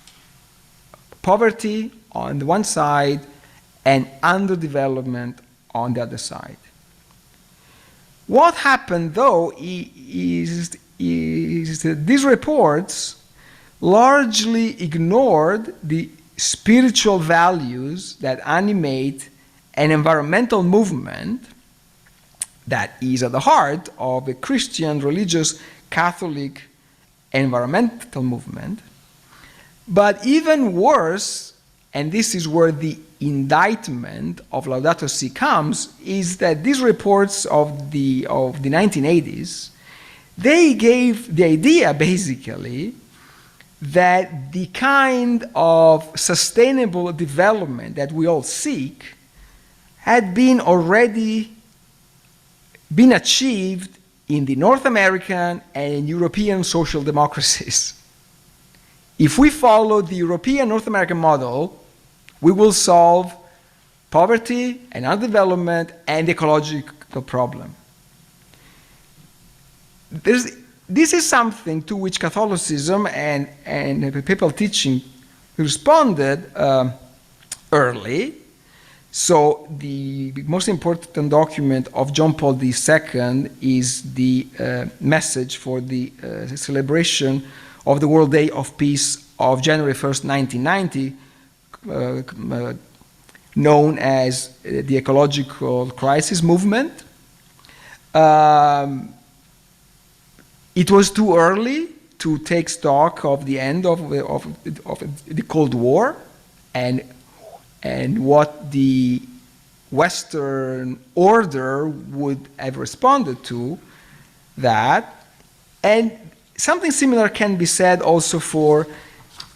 S7: poverty on the one side and underdevelopment on the other side. What happened, though, is that these reports largely ignored the spiritual values that animate an environmental movement that is at the heart of a Christian, religious, Catholic environmental movement. But even worse, and this is where the indictment of Laudato Si comes, is that these reports of the 1980s, they gave the idea, basically, that the kind of sustainable development that we all seek had already been achieved in the North American and European social democracies. If we follow the European North American model, we will solve poverty and underdevelopment and the ecological problem. This is something to which Catholicism and papal teaching responded early. So the most important document of John Paul II is the message for the celebration of the World Day of Peace of January 1st, 1990, known as the Ecological Crisis Movement. It was too early to take stock of the end of the Cold War and what the Western order would have responded to that. And something similar can be said also for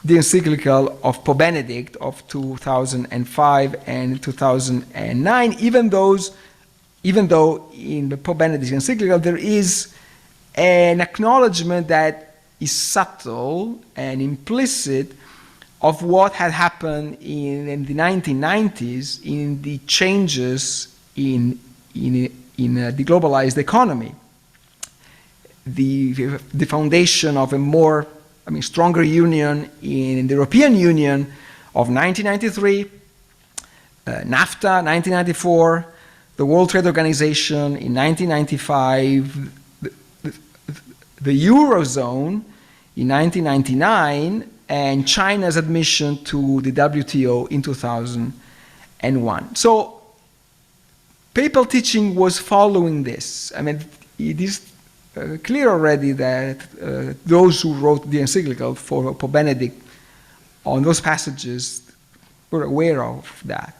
S7: the encyclical of Pope Benedict of 2005 and 2009, even though in the Pope Benedict's encyclical there is an acknowledgement that is subtle and implicit of what had happened in the 1990s in the changes in the globalized economy. The foundation of a more, stronger union in the European Union of 1993, NAFTA 1994, the World Trade Organization in 1995, the Eurozone in 1999, and China's admission to the WTO in 2001. So papal teaching was following this. It is clear already that those who wrote the encyclical for Pope Benedict on those passages were aware of that.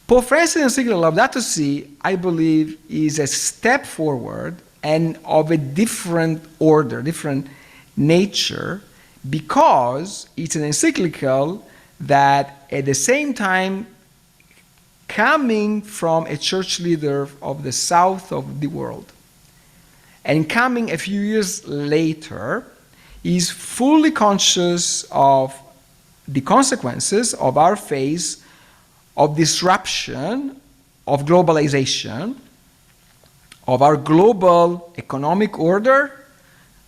S7: Pope Francis' encyclical Laudato Si, I believe, is a step forward and of a different order, different nature, because it's an encyclical that at the same time coming from a church leader of the south of the world and coming a few years later is fully conscious of the consequences of our phase of disruption, of globalization, of our global economic order,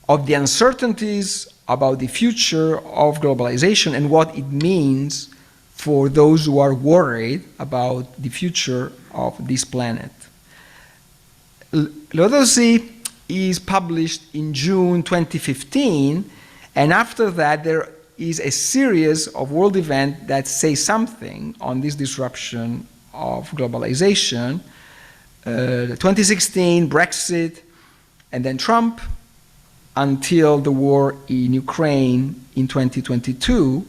S7: of the uncertainties about the future of globalization and what it means for those who are worried about the future of this planet. Laudato Si is published in June 2015, and after that there is a series of world events that say something on this disruption of globalization. 2016, Brexit, and then Trump, until the war in Ukraine in 2022,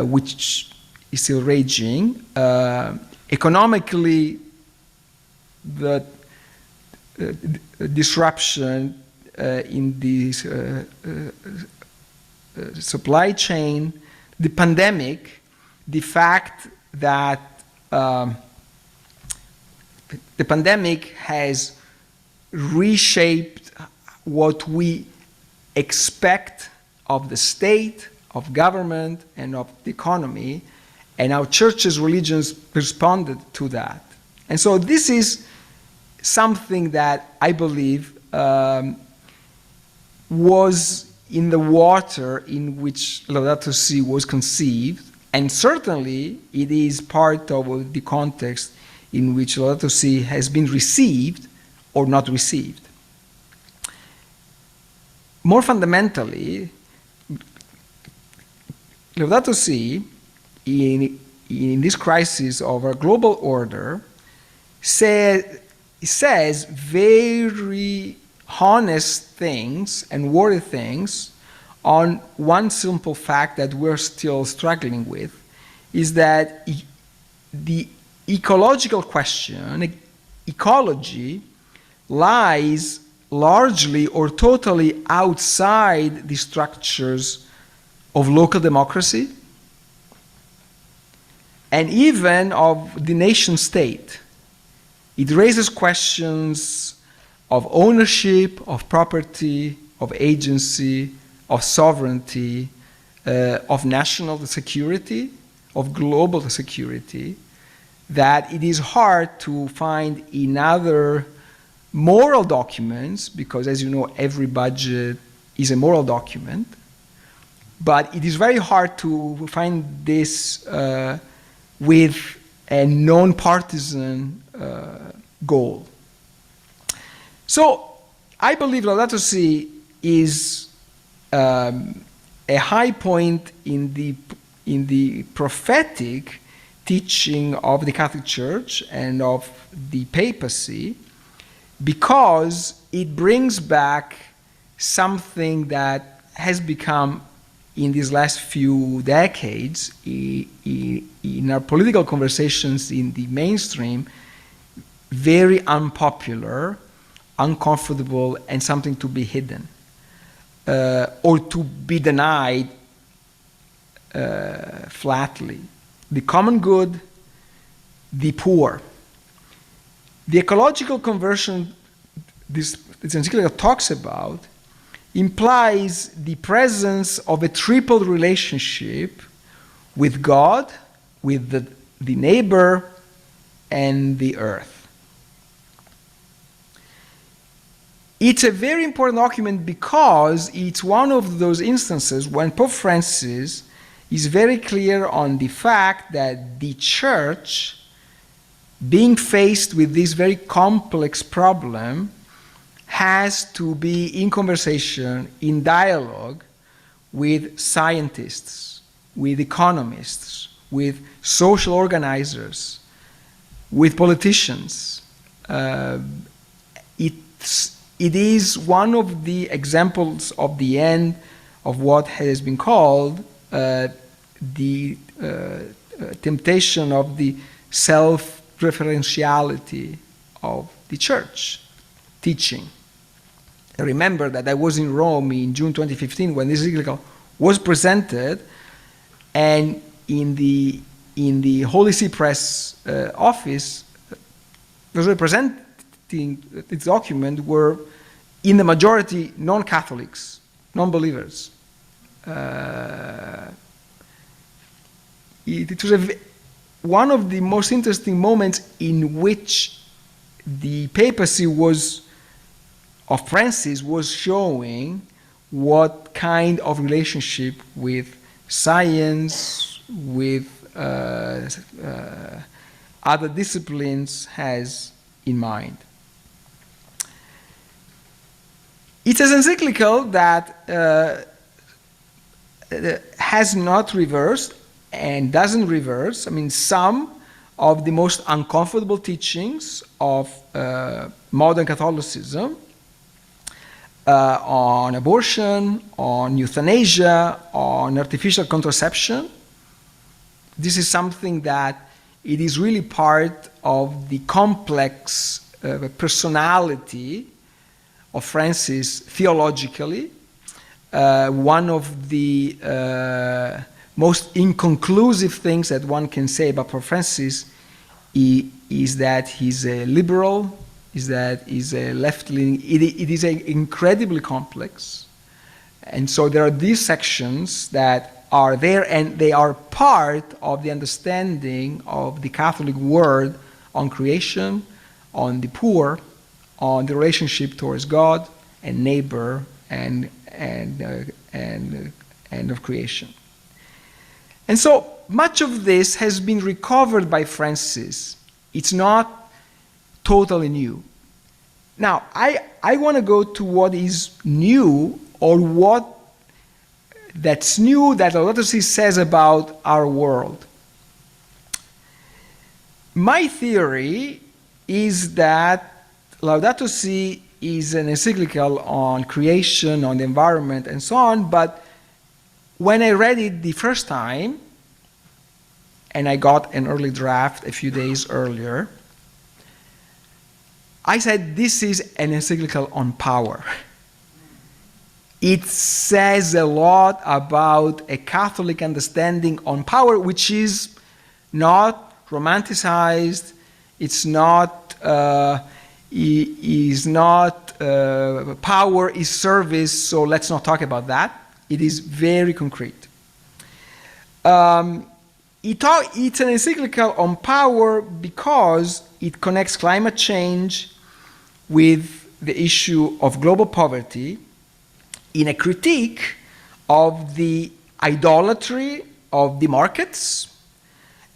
S7: which is still raging. Economically, the disruption in the supply chain, the pandemic, the fact that the pandemic has reshaped what we expect of the state, of government, and of the economy, and our churches, religions responded to that. And so this is something that I believe was in the water in which Laudato Si was conceived, and certainly it is part of the context in which Laudato Si has been received or not received. More fundamentally, Laudato Si, in this crisis of our global order, says very honest things and worthy things on one simple fact that we're still struggling with, is that the ecological question, ecology, lies largely or totally outside the structures of local democracy and even of the nation state. It raises questions of ownership, of property, of agency, of sovereignty, of national security, of global security, that it is hard to find in other moral documents, because as you know, every budget is a moral document, but it is very hard to find this with a non-partisan goal. So I believe Laudato Si is a high point in the prophetic teaching of the Catholic Church and of the papacy, because it brings back something that has become, in these last few decades, in our political conversations in the mainstream, very unpopular, uncomfortable, and something to be hidden or to be denied flatly. The common good, the poor. The ecological conversion this encyclical talks about implies the presence of a triple relationship with God, with the neighbor, and the earth. It's a very important document because it's one of those instances when Pope Francis is very clear on the fact that the Church, being faced with this very complex problem, has to be in conversation, in dialogue with scientists, with economists, with social organizers, with politicians. It is one of the examples of the end of what has been called the temptation of the self-referentiality of the Church teaching. I remember that I was in Rome in June 2015 when this encyclical was presented, and in the Holy See Press office, those representing this document were, in the majority, non-Catholics, non-believers. It was one of the most interesting moments in which the papacy of Francis was showing what kind of relationship with science, with other disciplines has in mind. It's an encyclical that has not reversed and doesn't reverse, some of the most uncomfortable teachings of modern Catholicism on abortion, on euthanasia, on artificial contraception. This is something that it is really part of the complex personality of Francis theologically. One of the most inconclusive things that one can say about Pope Francis is that he's a liberal, is that he's a left-leaning. It is incredibly complex. And so there are these sections that are there, and they are part of the understanding of the Catholic world on creation, on the poor, on the relationship towards God and neighbor, and of creation. And so much of this has been recovered by Francis. It's not totally new. Now, I want to go to what is new, or what that's new that Laudato Si says about our world. My theory is that Laudato Si is an encyclical on creation, on the environment, and so on, but when I read it the first time, and I got an early draft a few days earlier, I said this is an encyclical on power. It says a lot about a Catholic understanding on power, which is not romanticized. It's not, power is service, so let's not talk about that. It is very concrete. It's an encyclical on power because it connects climate change with the issue of global poverty in a critique of the idolatry of the markets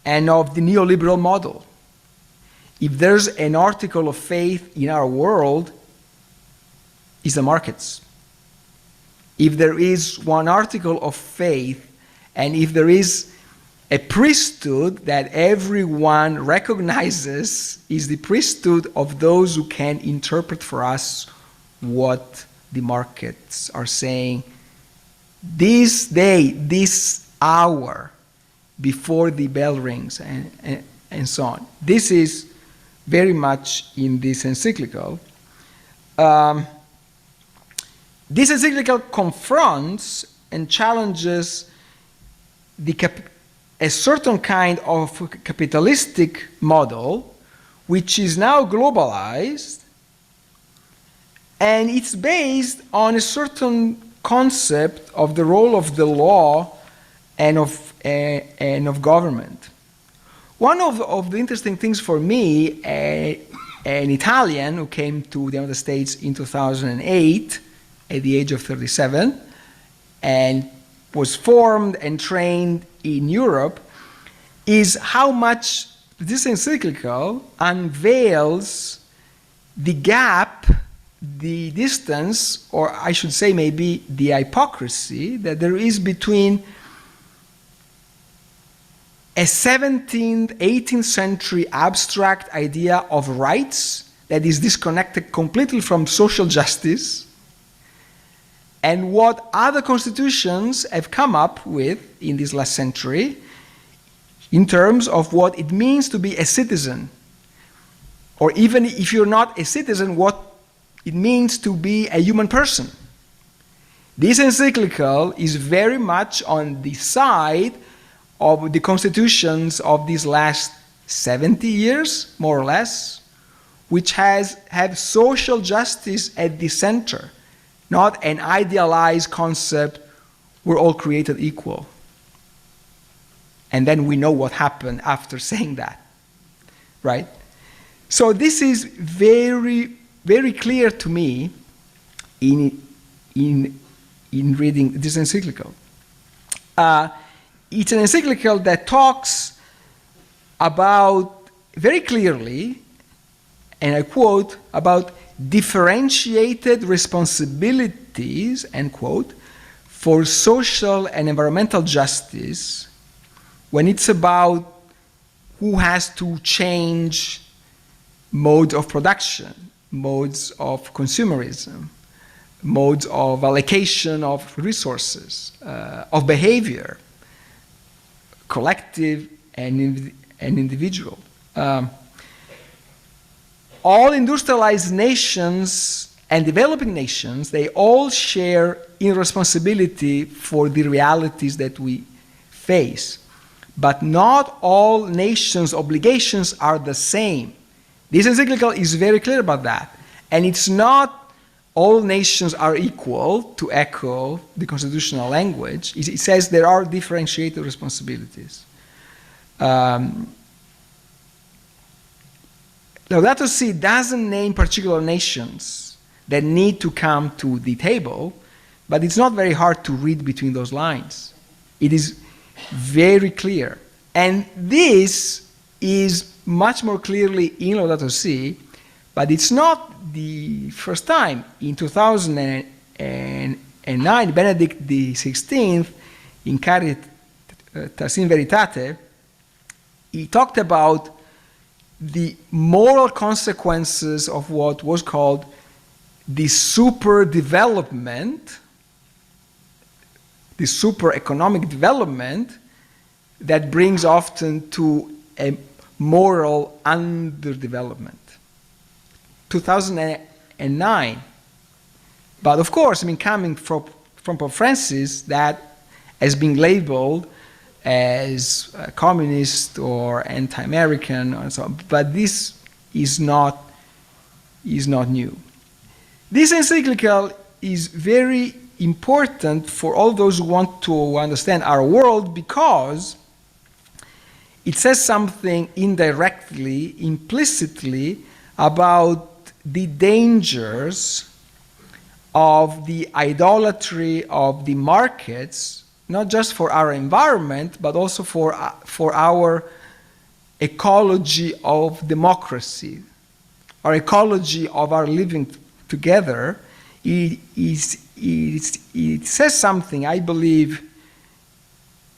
S7: and of the neoliberal model. If there's an article of faith in our world, it's the markets. If there is one article of faith, and if there is a priesthood that everyone recognizes, is the priesthood of those who can interpret for us what the markets are saying this day, this hour, before the bell rings, and so on. This is very much in this encyclical. This encyclical confronts and challenges a certain kind of capitalistic model which is now globalized, and it's based on a certain concept of the role of the law and of government. One of the interesting things for me, an Italian who came to the United States in 2008 at the age of 37 and was formed and trained in Europe, is how much this encyclical unveils the gap, the distance, or I should say maybe the hypocrisy that there is between a 17th, 18th century abstract idea of rights that is disconnected completely from social justice, and what other constitutions have come up with in this last century in terms of what it means to be a citizen, or even if you're not a citizen, what it means to be a human person. This encyclical is very much on the side of the constitutions of these last 70 years, more or less, which have social justice at the center, not an idealized concept, we're all created equal. And then we know what happened after saying that, right? So this is very, very clear to me in reading this encyclical. It's an encyclical that talks about, very clearly, and I quote, about differentiated responsibilities, end quote, for social and environmental justice when it's about who has to change modes of production, modes of consumerism, modes of allocation of resources, of behavior, collective and individual. All industrialized nations and developing nations, they all share in responsibility for the realities that we face. But not all nations' obligations are the same. This encyclical is very clear about that. And it's not all nations are equal, to echo the constitutional language. It says there are differentiated responsibilities. Laudato Si doesn't name particular nations that need to come to the table, but it's not very hard to read between those lines. It is very clear. And this is much more clearly in Laudato Si, but it's not the first time. In 2009, Benedict XVI, in Caritas in Veritate, he talked about the moral consequences of what was called the super development, the super economic development that brings often to a moral underdevelopment. 2009. But of course, coming from Pope Francis, that has been labeled as communist or anti-American and so on. But this is not new. This encyclical is very important for all those who want to understand our world, because it says something indirectly, implicitly, about the dangers of the idolatry of the markets, not just for our environment, but also for our ecology of democracy, our ecology of our living together. It says something, I believe,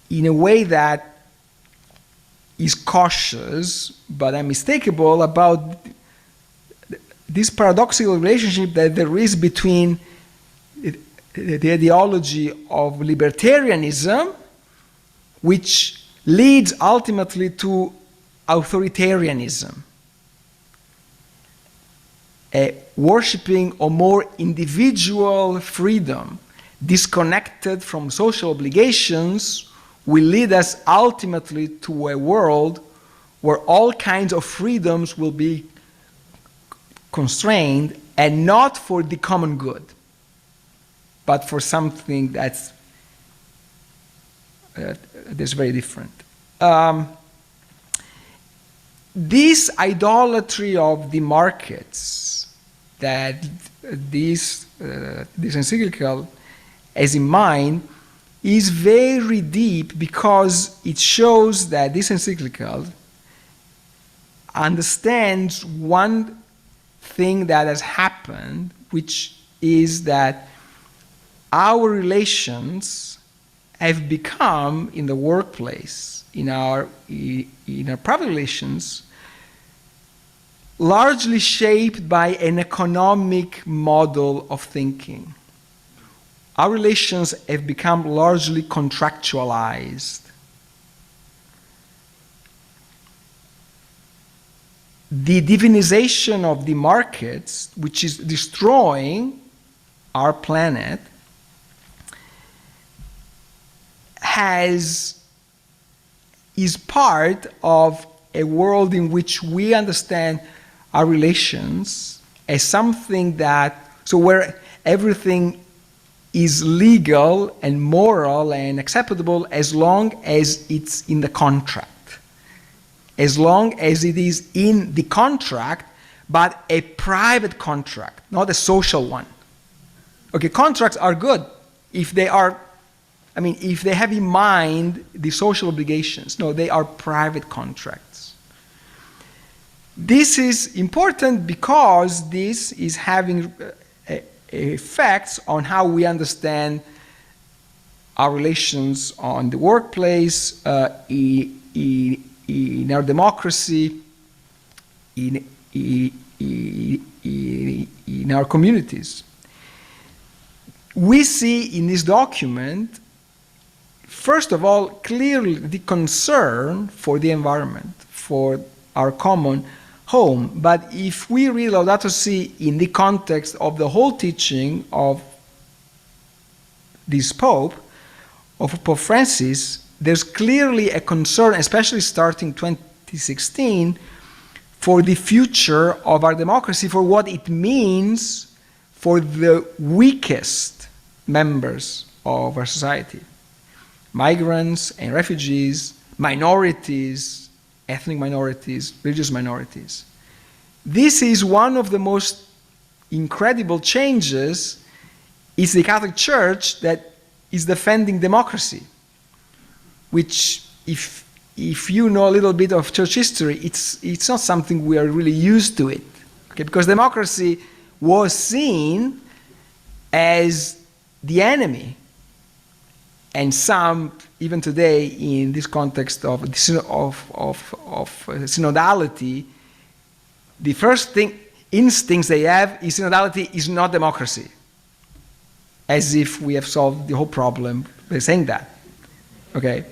S7: in a way that is cautious but unmistakable about this paradoxical relationship that there is between the ideology of libertarianism, which leads ultimately to authoritarianism, worshipping a more individual freedom, disconnected from social obligations, will lead us ultimately to a world where all kinds of freedoms will be constrained, and not for the common good, but for something that's very different. This idolatry of the markets that this encyclical has in mind is very deep, because it shows that this encyclical understands one thing that has happened, which is that our relations have become, in the workplace, in our private relations, largely shaped by an economic model of thinking. Our relations have become largely contractualized. The divinization of the markets, which is destroying our planet, is part of a world in which we understand our relations as something where everything is legal and moral and acceptable as long as it's in the contract. As long as it is in the contract, but a private contract, not a social one. Okay, contracts are good if they have in mind the social obligations. No, they are private contracts. This is important because this is having effects on how we understand our relations on the workplace, in our democracy, in our communities. We see in this document, first of all, clearly the concern for the environment, for our common home. But if we read Laudato Si in the context of the whole teaching of this Pope, of Pope Francis, there's clearly a concern, especially starting 2016, for the future of our democracy, for what it means for the weakest members of our society. Migrants and refugees, minorities, ethnic minorities, religious minorities. This is one of the most incredible changes. It's the Catholic Church that is defending democracy, which, if you know a little bit of church history, it's not something we are really used to it. Okay? Because democracy was seen as the enemy. And some, even today, in this context of synodality, the first instincts they have is synodality is not democracy. As if we have solved the whole problem by saying that. Okay?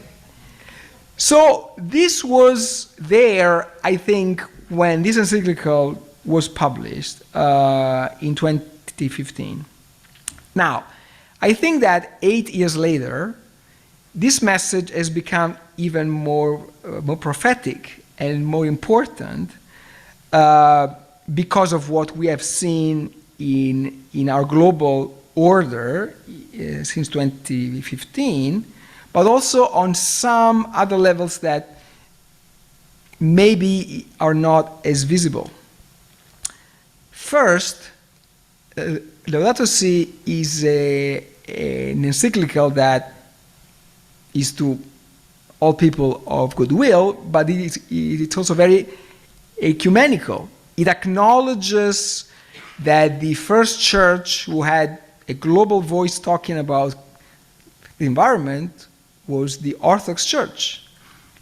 S7: So this was there, I think, when this encyclical was published in 2015. Now, I think that 8 years later, this message has become even more prophetic and more important because of what we have seen in our global order since 2015, but also on some other levels that maybe are not as visible. First, Laudato Si is an encyclical that is to all people of goodwill, but it's also very ecumenical. It acknowledges that the first church who had a global voice talking about the environment was the Orthodox Church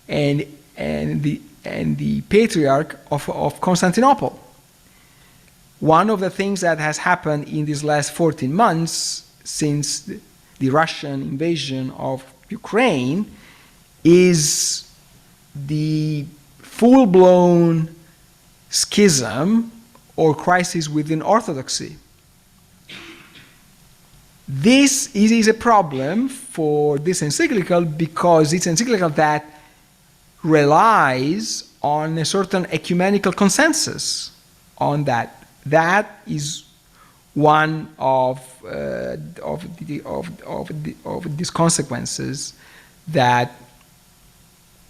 S7: and the Patriarch of Constantinople. One of the things that has happened in these last 14 months since the Russian invasion of Ukraine is the full-blown schism or crisis within Orthodoxy. This is a problem for this encyclical because it's an encyclical that relies on a certain ecumenical consensus on that. That is one of these consequences that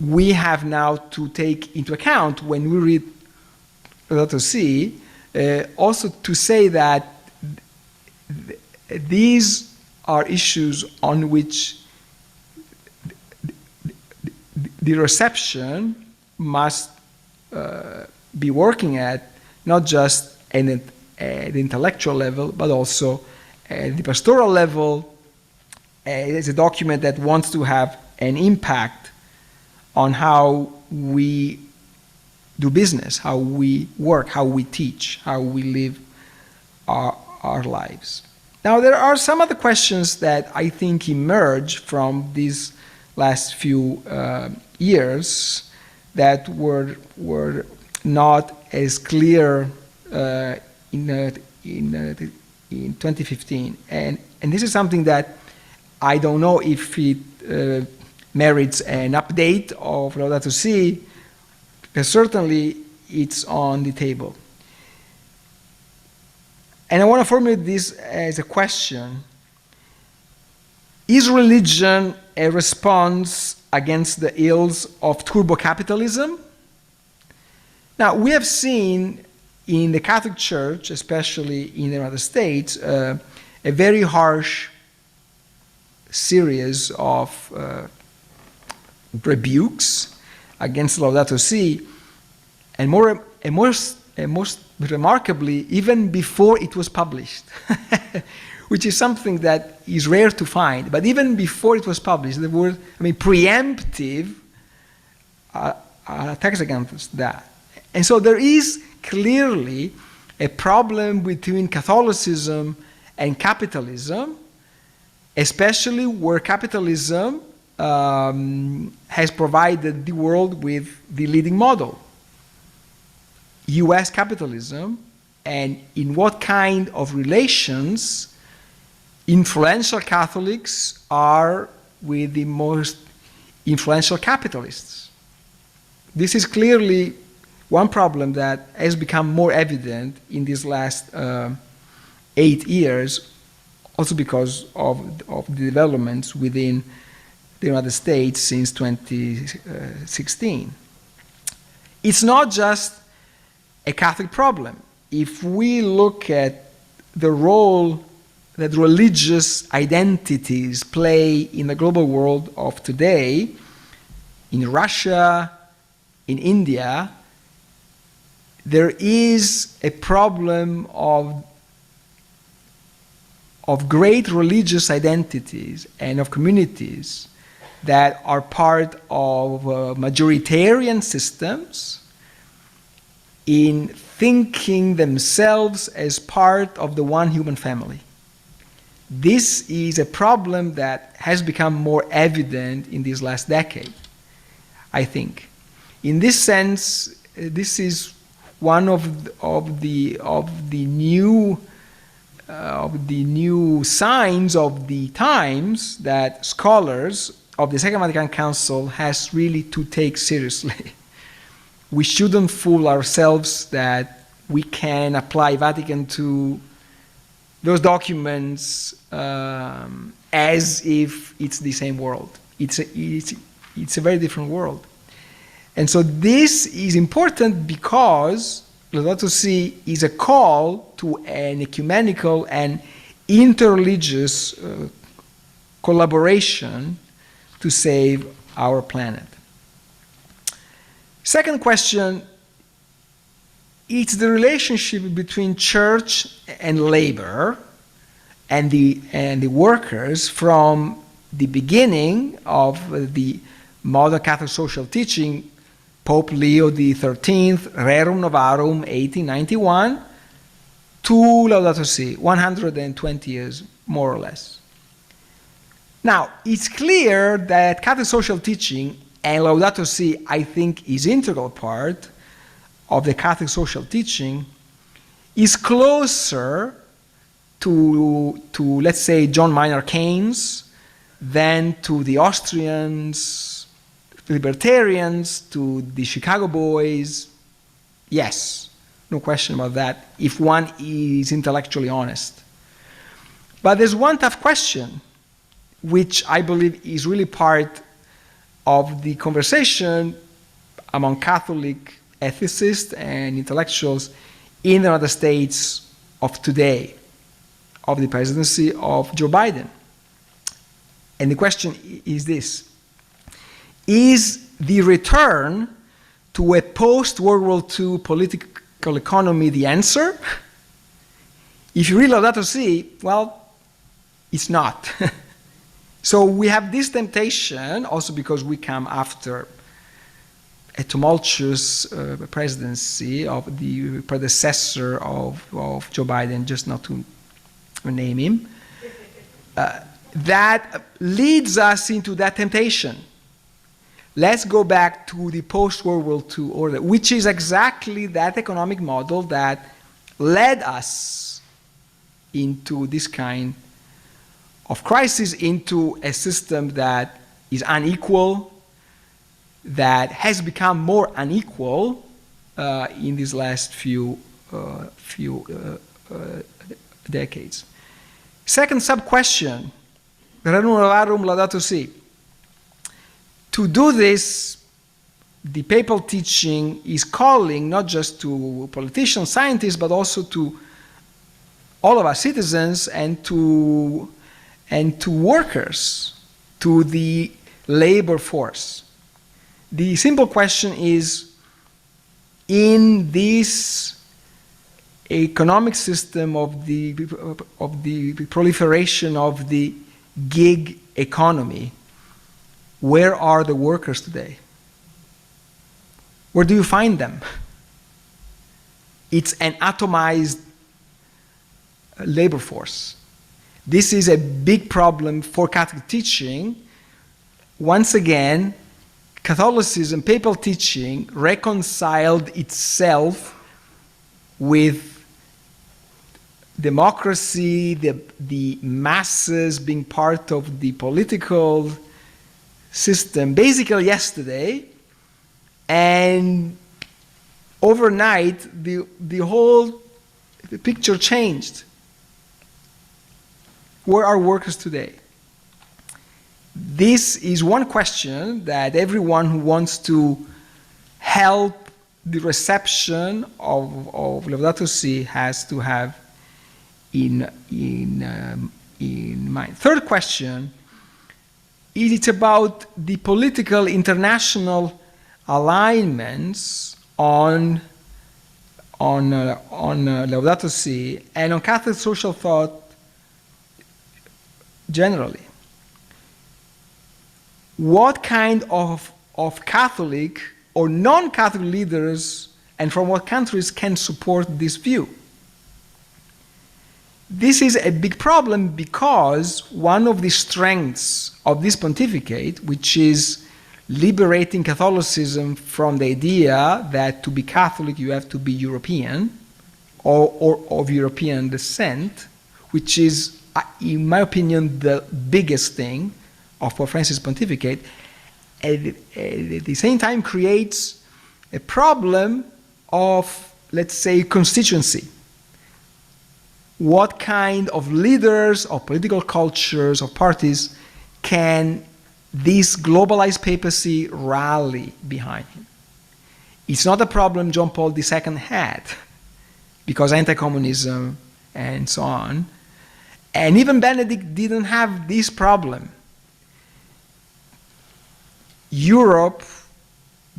S7: we have now to take into account when we read Laudato Si, also to say that these are issues on which the reception must be working at, not just at the intellectual level, but also at the pastoral level. It's a document that wants to have an impact on how we do business, how we work, how we teach, how we live our lives. Now, there are some other questions that I think emerge from these last few years that were not as clear in 2015. And this is something that I don't know if it merits an update of Laudato Si, but certainly it's on the table. And I want to formulate this as a question. Is religion a response against the ills of turbo-capitalism? Now, we have seen in the Catholic Church, especially in the United States, a very harsh series of rebukes against Laudato Si, and most remarkably, even before it was published, which is something that is rare to find. But even before it was published, there were, preemptive attacks against that. And so there is clearly a problem between Catholicism and capitalism, especially where capitalism has provided the world with the leading model. US capitalism, and in what kind of relations influential Catholics are with the most influential capitalists. This is clearly one problem that has become more evident in these last 8 years, also because of the developments within the United States since 2016. It's not just a Catholic problem. If we look at the role that religious identities play in the global world of today, in Russia, in India, there is a problem of great religious identities and of communities that are part of majoritarian systems in thinking themselves as part of the one human family. This is a problem that has become more evident in this last decade, I think. In this sense, this is one of the new signs of the times that scholars of the Second Vatican Council has really to take seriously. We shouldn't fool ourselves that we can apply Vatican II, those documents, as if it's the same world. It's a very different world. And so this is important because Laudato Si is a call to an ecumenical and interreligious collaboration to save our planet. Second question, it's the relationship between church and labor and the workers from the beginning of the modern Catholic social teaching, Pope Leo XIII, Rerum Novarum, 1891, to Laudato Si, 120 years, more or less. Now, it's clear that Catholic social teaching, and Laudato Si, I think, is integral part of the Catholic social teaching, is closer to let's say, John Maynard Keynes, then to the Austrians, libertarians, to the Chicago boys. Yes, no question about that, if one is intellectually honest. But there's one tough question, which I believe is really part of the conversation among Catholic ethicists and intellectuals in the United States of today, of the presidency of Joe Biden. And the question is this: is the return to a post-World War II political economy the answer? If you read Laudato Si, well, it's not. So we have this temptation, also because we come after a tumultuous presidency of the predecessor of Joe Biden, just not to name him, that leads us into that temptation. Let's go back to the post-World War II order, which is exactly that economic model that led us into this kind of crisis, into a system that is unequal, that has become more unequal in these last few decades. Second sub-question, Rerum Novarum Laudato Si. To do this, the papal teaching is calling not just to politicians, scientists, but also to all of our citizens and to workers, to the labor force. The simple question is, in this economic system of the proliferation of the gig economy, where are the workers today? Where do you find them? It's an atomized labor force. This is a big problem for Catholic teaching. Once again, Catholicism, papal teaching, reconciled itself with democracy, the masses being part of the political system, basically yesterday, and overnight the whole picture changed. Where are workers today? This is one question that everyone who wants to help the reception of Laudato Si has to have in mind. Third question is it's about the political international alignments on Laudato Si and on Catholic social thought generally. What kind of Catholic or non-Catholic leaders and from what countries can support this view? This is a big problem because one of the strengths of this pontificate, which is liberating Catholicism from the idea that to be Catholic you have to be European or of European descent, which is, in my opinion, the biggest thing of Pope Francis' pontificate, at the same time creates a problem of, let's say, constituency. What kind of leaders, of political cultures, of parties can this globalized papacy rally behind him? It's not a problem John Paul II had, because anti-communism and so on, and even Benedict didn't have this problem. Europe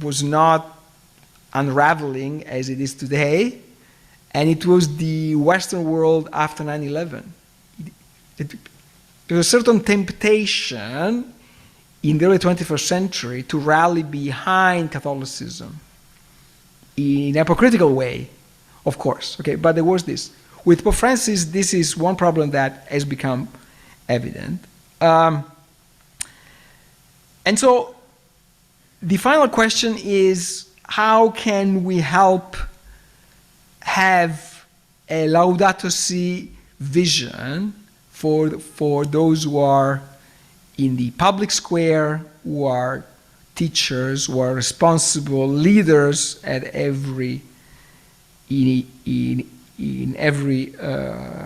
S7: was not unraveling as it is today, and it was the Western world after 9/11. There was a certain temptation in the early 21st century to rally behind Catholicism in a hypocritical way, of course, okay, but there was this. With Pope Francis, this is one problem that has become evident. And so the final question is, how can we help have a Laudato Si vision for those who are in the public square, who are teachers, who are responsible leaders at every in every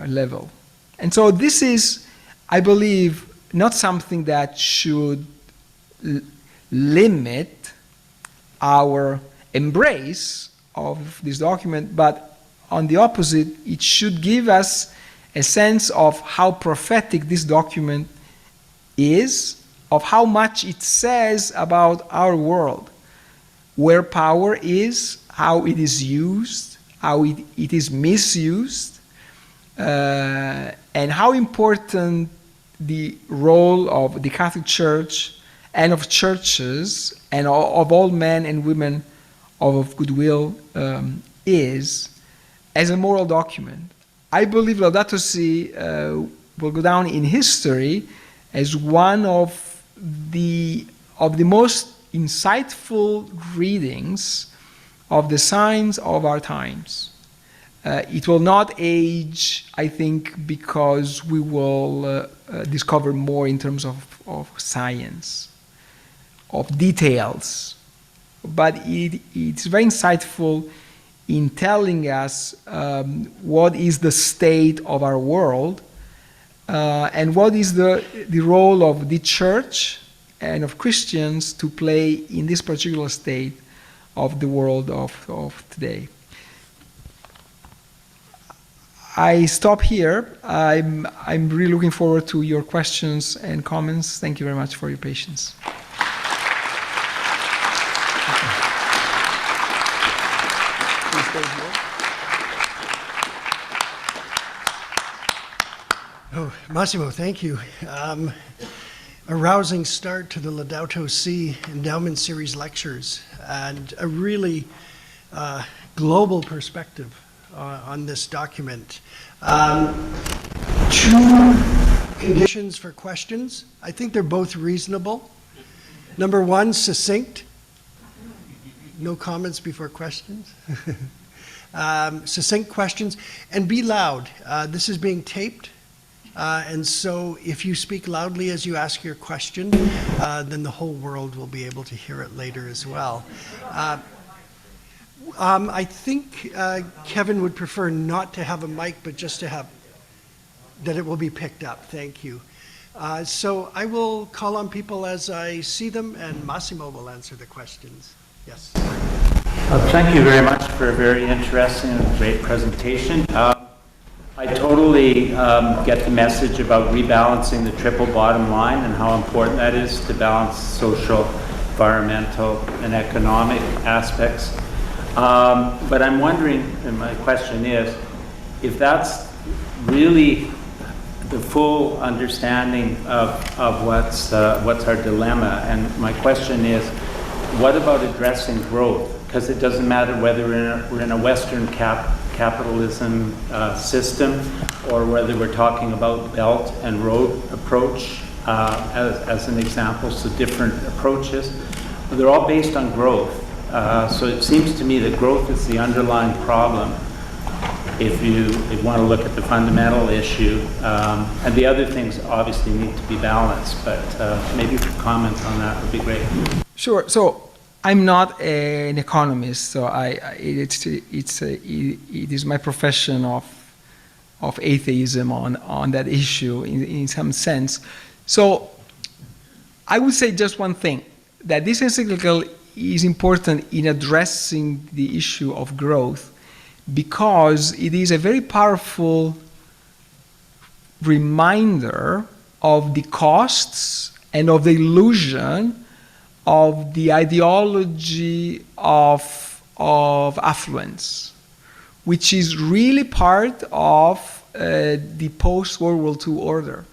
S7: level. And so this is, I believe, not something that should limit our embrace of this document, but on the opposite, it should give us a sense of how prophetic this document is, of how much it says about our world, where power is, how it is used, how it is misused, and how important the role of the Catholic Church and of churches and of all men and women of goodwill is as a moral document. I believe Laudato Si will go down in history as one of the most insightful readings of the signs of our times. It will not age, I think, because we will discover more in terms of science, of details, but it's very insightful in telling us what is the state of our world and what is the role of the church and of Christians to play in this particular state of the world of today. I stop here. I'm really looking forward to your questions and comments. Thank you very much for your patience.
S1: Oh, Massimo, thank you. A rousing start to the Laudato Si Endowment Series lectures and a really global perspective on this document. Two conditions for questions. I think they're both reasonable. Number one, succinct. No comments before questions. Succinct questions. And be loud. This is being taped. And so if you speak loudly as you ask your question, then the whole world will be able to hear it later as well. I think Kevin would prefer not to have a mic, but just to have, that it will be picked up. Thank you. So I will call on people as I see them, and Massimo will answer the questions. Yes.
S8: Thank you very much for a very interesting and great presentation. I totally get the message about rebalancing the triple bottom line and how important that is to balance social, environmental, and economic aspects. But I'm wondering, and my question is, if that's really the full understanding of what's our dilemma, and my question is, what about addressing growth? Because it doesn't matter whether we're in a Western capitalism system or whether we're talking about belt and road approach as an example, so different approaches. They're all based on growth. So it seems to me that growth is the underlying problem if you want to look at the fundamental issue. And the other things obviously need to be balanced, but maybe if you comment on that would be great.
S7: Sure. So I'm not an economist, so it is my profession of atheism on that issue in some sense. So I would say just one thing, that this encyclical is important in addressing the issue of growth because it is a very powerful reminder of the costs and of the illusion of the ideology of affluence, which is really part of the post-World War II order.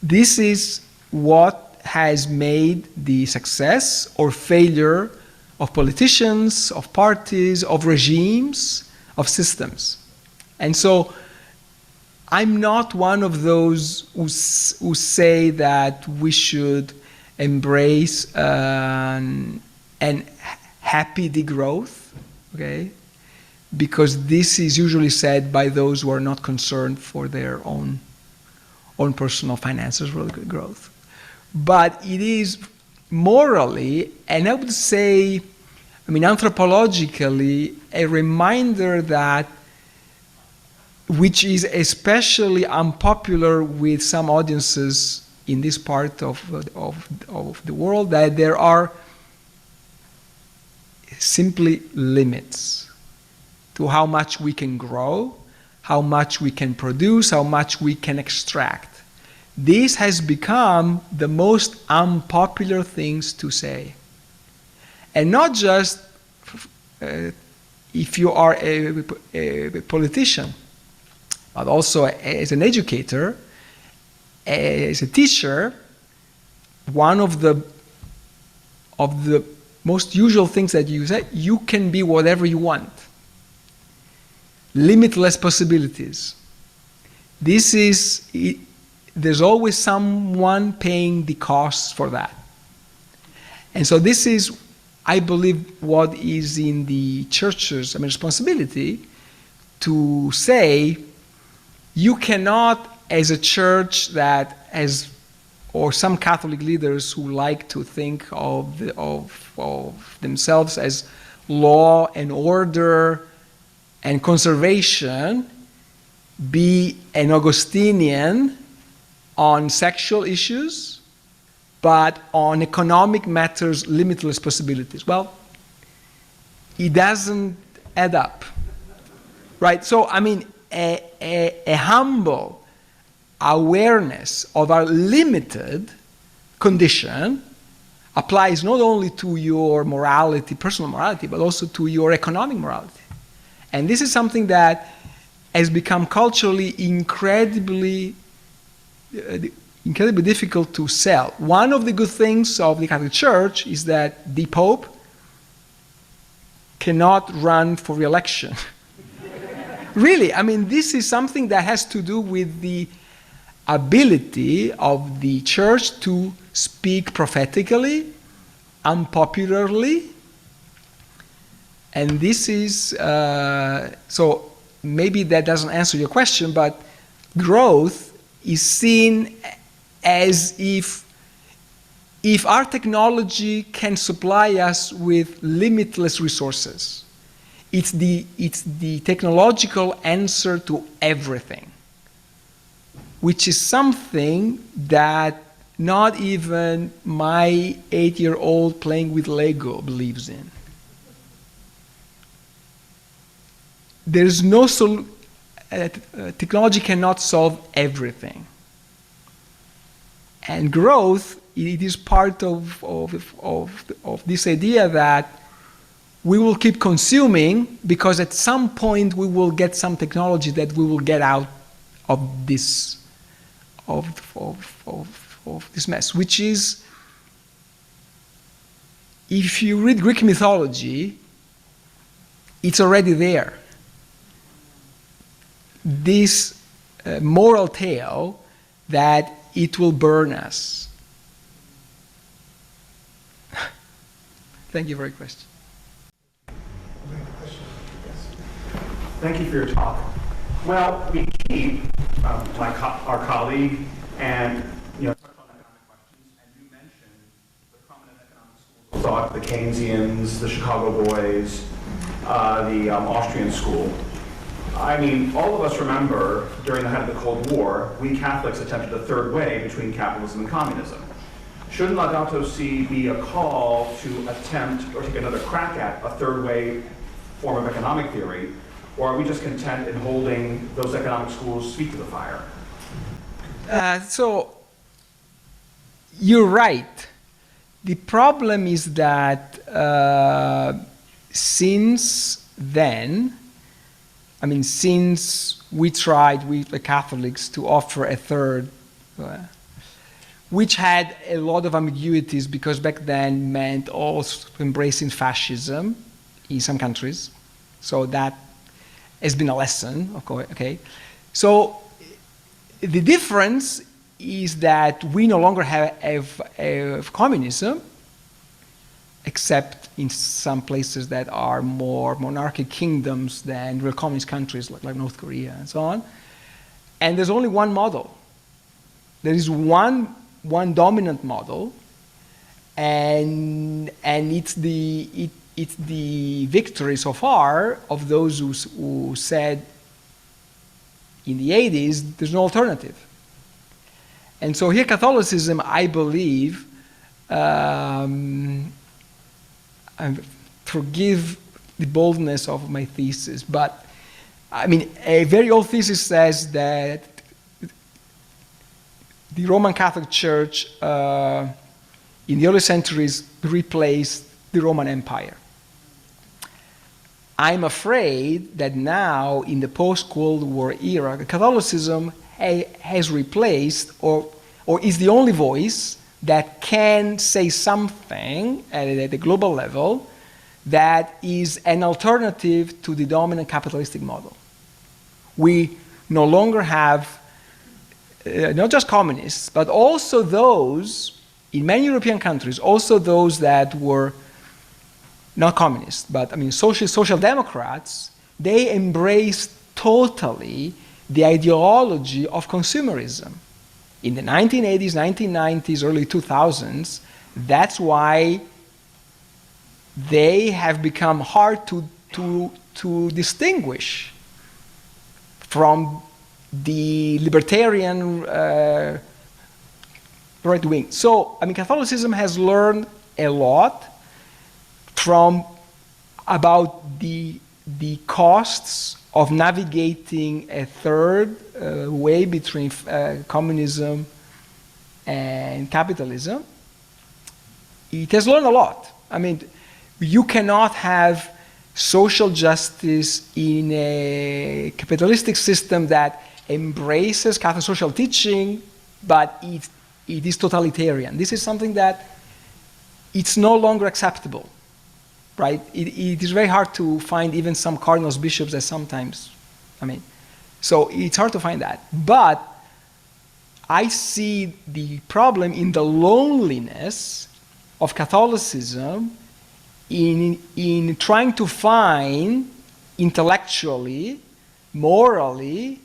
S7: This is what has made the success or failure of politicians, of parties, of regimes, of systems. And so I'm not one of those who say that we should embrace an happy degrowth, okay? because this is usually said by those who are not concerned for their own personal finances or growth. But it is morally, and I would say, anthropologically, a reminder that, which is especially unpopular with some audiences in this part of the world, that there are simply limits to how much we can grow, how much we can produce, how much we can extract. This has become the most unpopular things to say. And not just if you are a politician, but also as an educator, as a teacher. One of the most usual things that you say, you can be whatever you want. Limitless possibilities. There's always someone paying the costs for that. And so this is, I believe, what is in the church's responsibility, to say, you cannot, as a church that has, or some Catholic leaders who like to think of themselves as law and order and conservation, be an Augustinian on sexual issues, but on economic matters, limitless possibilities. Well, it doesn't add up, right? So, a humble awareness of our limited condition applies not only to your morality, personal morality, but also to your economic morality. And this is something that has become culturally incredibly difficult to sell. One of the good things of the Catholic Church is that the Pope cannot run for re-election. Really, this is something that has to do with the ability of the Church to speak prophetically, unpopularly, and this is, so maybe that doesn't answer your question, but growth is seen as if our technology can supply us with limitless resources. It's the technological answer to everything, which is something that not even my 8-year-old playing with Lego believes in. There's no technology cannot solve everything. And growth, it is part of this idea that we will keep consuming, because at some point we will get some technology that we will get out of this this mess, which is, if you read Greek mythology, it's already there. This moral tale that it will burn us. Thank you for your question.
S9: Thank you for your talk. Well, we keep our colleague and talked about economic questions, and you mentioned the prominent economic schools of thought, the Keynesians, the Chicago Boys, the Austrian school. All of us remember during the height of the Cold War, we Catholics attempted a third way between capitalism and communism. Shouldn't Laudato Si be a call to attempt or take another crack at a third way form of economic theory, or are we just content in holding those economic schools' feet to the fire?
S7: So, you're right. The problem is that since then, since we tried, we the Catholics, to offer a third, which had a lot of ambiguities, because back then meant also embracing fascism in some countries. So that has been a lesson, okay? So the difference is that we no longer have communism, except in some places that are more monarchic kingdoms than real communist countries like North Korea and so on. And there's only one model. There is one dominant model, and it's the victory so far of those who said in the 80s there's no alternative. And so here Catholicism, I believe, forgive the boldness of my thesis, but I mean, a very old thesis says that the Roman Catholic Church in the early centuries replaced the Roman Empire. I'm afraid that now, in the post-Cold War era, Catholicism has replaced or is the only voice that can say something at the global level that is an alternative to the dominant capitalistic model. We no longer have not just communists, but also those, in many European countries, also those that were not communists, but I mean social democrats, they embraced totally the ideology of consumerism. In the 1980s, 1990s, early 2000s, that's why they have become hard to distinguish from the libertarian right wing. So, I mean, Catholicism has learned a lot about the costs of navigating a third way between communism and capitalism. It has learned a lot. I mean, you cannot have social justice in a capitalistic system that embraces Catholic social teaching, but it is totalitarian. This is something that it's no longer acceptable, right? It is very hard to find even some cardinals, bishops that sometimes, I mean, so it's hard to find that. But I see the problem in the loneliness of Catholicism in trying to find intellectually, morally,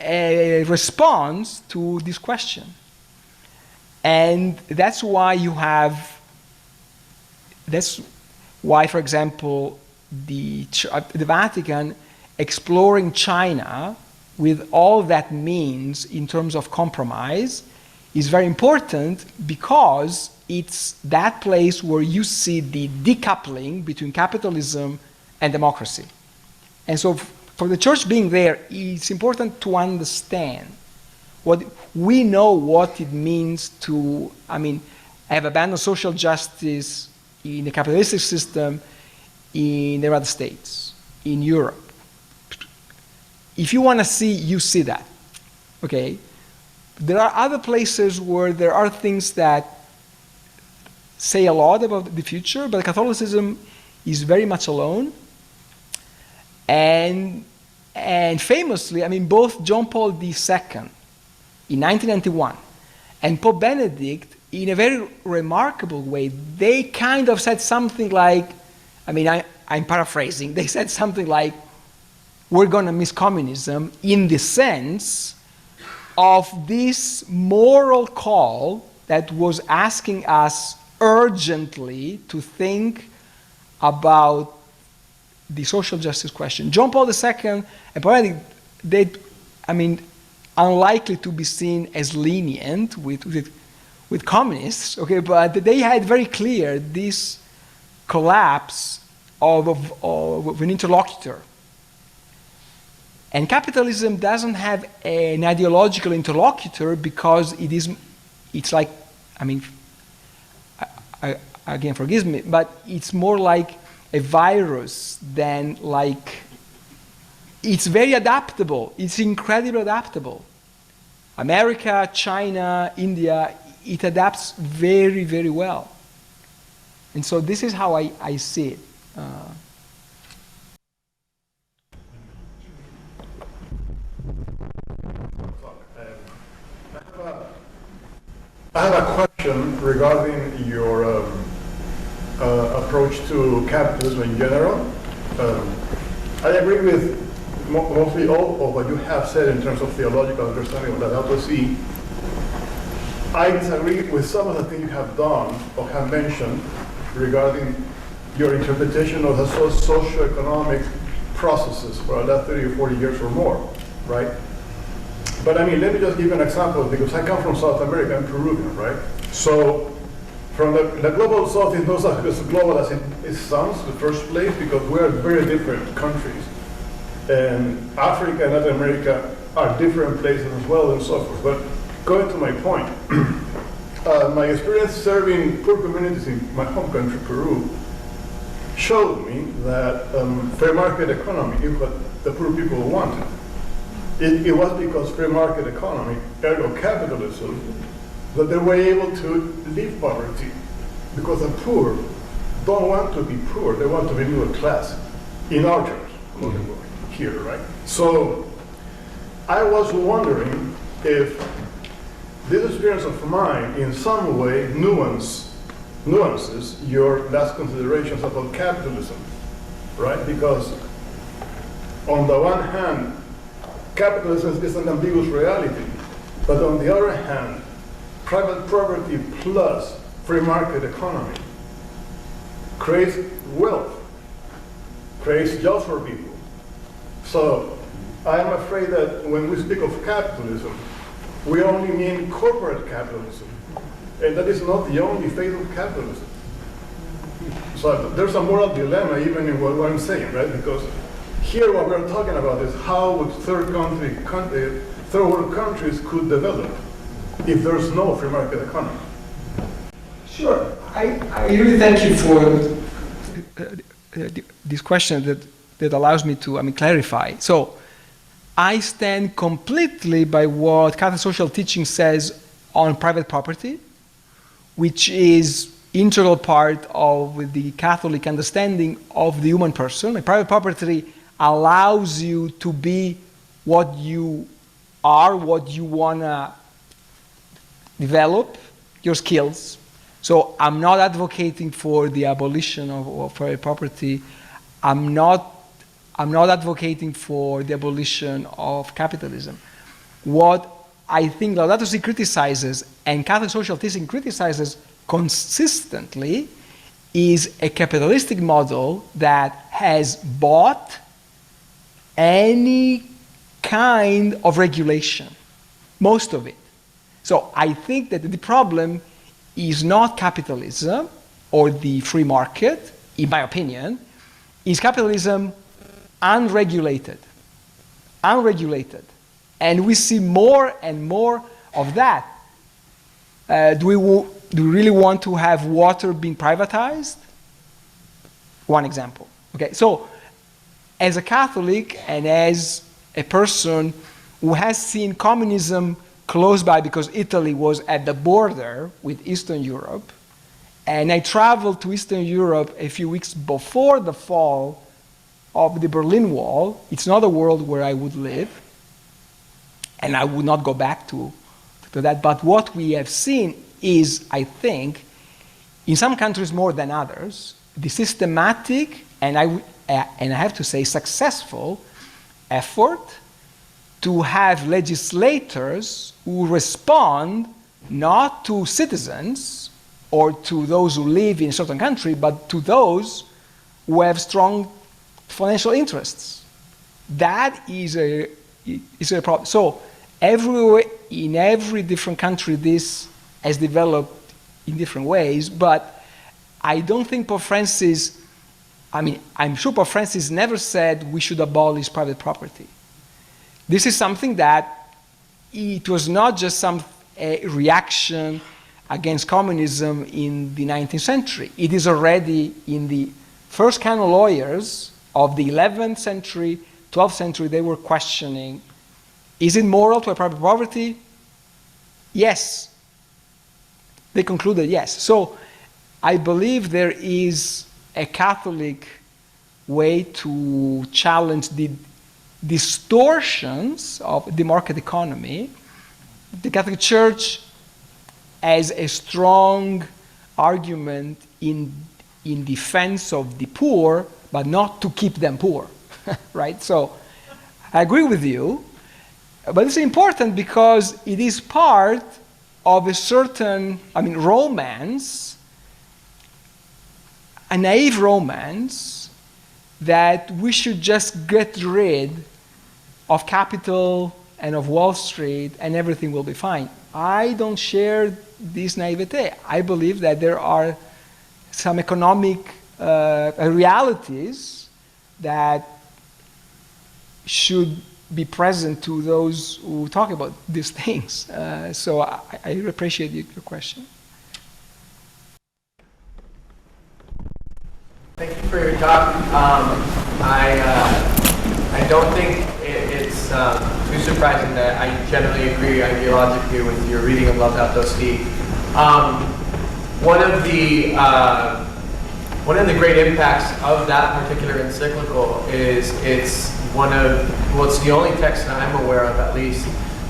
S7: a response to this question. And that's why for example, the Vatican exploring China with all that means in terms of compromise is very important, because it's that place where you see the decoupling between capitalism and democracy. And so for the church being there, it's important to understand we know what it means to, I mean, have abandoned social justice in the capitalistic system in the United States, in Europe. If you want to see, you see that, okay? There are other places where there are things that say a lot about the future, but Catholicism is very much alone. And famously, I mean, both John Paul II in 1991 and Pope Benedict, in a very remarkable way, they kind of said something like, I mean, I'm paraphrasing, they said something like, we're going to miss communism, in the sense of this moral call that was asking us urgently to think about the social justice question. John Paul II and Pope Benedict, unlikely to be seen as lenient with communists, okay, but they had very clear this collapse of an interlocutor. And capitalism doesn't have an ideological interlocutor because it's like, I mean, again, forgive me, but it's more like a virus than like, it's very adaptable. It's incredibly adaptable. America, China, India, it adapts very, very well. And so this is how I see it.
S10: I have a question regarding your approach to capitalism in general. I agree with mostly all of what you have said in terms of theological understanding of Laudato Si. I disagree with some of the things you have done or have mentioned regarding your interpretation of the socio-economic processes for the last 30 or 40 years or more, right? But I mean, let me just give an example, because I come from South America, I'm Peruvian, right? So from the global South is not as global as it sounds in the first place, because we are very different countries. And Africa and Latin America are different places as well and so forth. But going to my point, my experience serving poor communities in my home country, Peru, showed me that fair market economy is what the poor people wanted. It was because free market economy, ergo capitalism, that they were able to leave poverty. Because the poor don't want to be poor, they want to be middle class, in our terms, here, right? So I was wondering if this experience of mine in some way nuances your last considerations about capitalism, right? Because on the one hand, capitalism is an ambiguous reality, but on the other hand, private property plus free market economy creates wealth, creates jobs for people. So I am afraid that when we speak of capitalism, we only mean corporate capitalism, and that is not the only phase of capitalism. So there's a moral dilemma even in what I'm saying, right? Because here what we're talking about is how would third world countries could develop if there's no free market economy.
S7: Sure. I really thank you for this question that allows me to clarify. So I stand completely by what Catholic social teaching says on private property, which is integral part of the Catholic understanding of the human person. Like, private property allows you to be what you are, what you want to develop, your skills. So I'm not advocating for the abolition of private property. I'm not advocating for the abolition of capitalism. What I think Laudato Si criticizes, and Catholic social teaching criticizes consistently, is a capitalistic model that has bought any kind of regulation, most of it. So I think that the problem is not capitalism or the free market, in my opinion, is capitalism unregulated. And we see more and more of that. Do we really want to have water being privatized? One example. Okay, so as a Catholic and as a person who has seen communism close by, because Italy was at the border with Eastern Europe, and I traveled to Eastern Europe a few weeks before the fall of the Berlin Wall. It's not a world where I would live, and I would not go back to that. But what we have seen is, I think, in some countries more than others, the systematic and I have to say successful effort to have legislators who respond not to citizens or to those who live in a certain country, but to those who have strong financial interests. That is a problem. So everywhere, in every different country, this has developed in different ways, but I don't think Pope Francis, I'm sure Pope Francis never said we should abolish private property. This is something that it was not just a reaction against communism in the 19th century. It is already in the first canon lawyers of the 11th century, 12th century, they were questioning, is it moral to have private property? Yes. They concluded yes. So I believe there is a Catholic way to challenge the distortions of the market economy. The Catholic Church has a strong argument in in defense of the poor, but not to keep them poor, right? So I agree with you, but it's important because it is part of a certain, romance, a naive romance, that we should just get rid of capital and of Wall Street and everything will be fine. I don't share this naivete. I believe that there are some economic realities that should be present to those who talk about these things. So I appreciate your question.
S11: Thank you for your talk. I don't think it's too surprising that I generally agree ideologically with your reading of Laudato Si. One of the great impacts of that particular encyclical is it's the only text that I'm aware of, at least,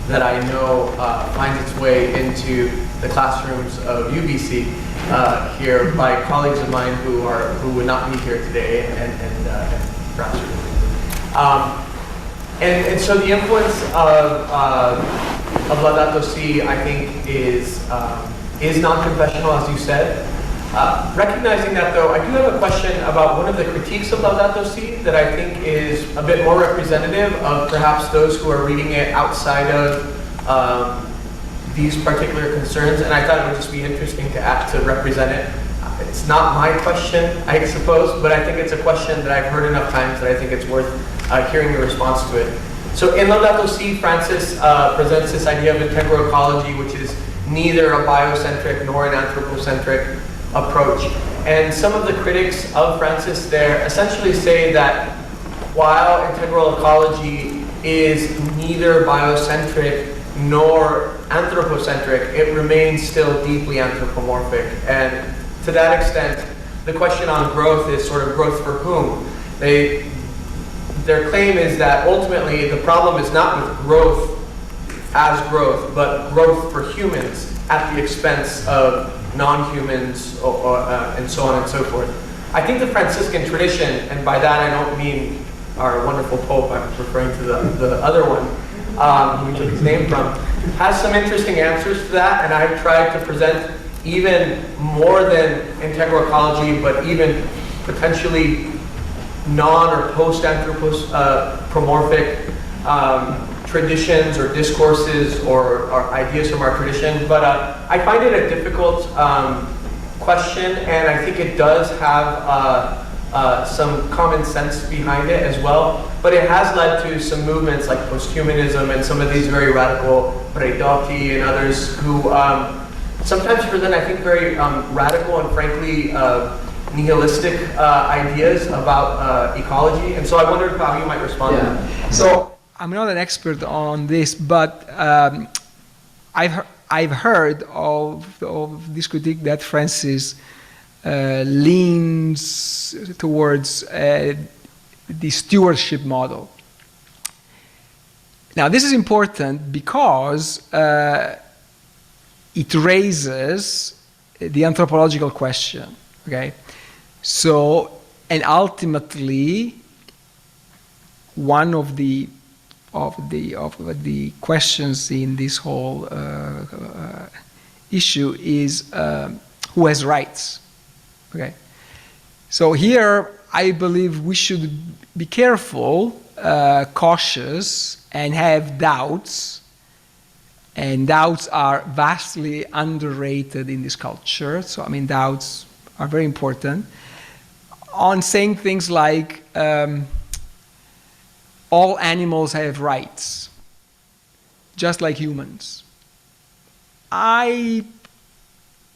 S11: that I know finds its way into the classrooms of UBC here by colleagues of mine who would not be here today and perhaps and so the influence of Laudato Si, I think, is non-confessional, as you said. Recognizing that, though, I do have a question about one of the critiques of Laudato Si that I think is a bit more representative of perhaps those who are reading it outside of these particular concerns, and I thought it would just be interesting to represent it. It's not my question, I suppose, but I think it's a question that I've heard enough times that I think it's worth hearing your response to it. So in Laudato Si, Francis presents this idea of integral ecology, which is neither a biocentric nor an anthropocentric approach. And some of the critics of Francis there essentially say that while integral ecology is neither biocentric nor anthropocentric, it remains still deeply anthropomorphic. And to that extent, the question on growth is sort of growth for whom? Their claim is that ultimately the problem is not with growth as growth, but growth for humans at the expense of non-humans and so on and so forth. I think the Franciscan tradition, and by that I don't mean our wonderful Pope, I'm referring to the other one, who we took his name from, has some interesting answers to that, and I've tried to present even more than integral ecology, but even potentially non or post-anthropomorphic traditions or discourses or ideas from our tradition. But I find it a difficult question, and I think it does have some common sense behind it as well. But it has led to some movements like posthumanism and some of these very radical Predotti and others who sometimes present, I think, very radical and frankly nihilistic ideas about ecology. And so I wondered how you might respond to that.
S7: So I'm not an expert on this, but I've heard of this critique that Francis leans towards the stewardship model. Now, this is important because it raises the anthropological question. Okay, so and ultimately, one of the questions in this whole issue is who has rights. Okay, so here I believe we should be careful, cautious, and have doubts. And doubts are vastly underrated in this culture. So I mean, doubts are very important. On saying things like all animals have rights, just like humans. I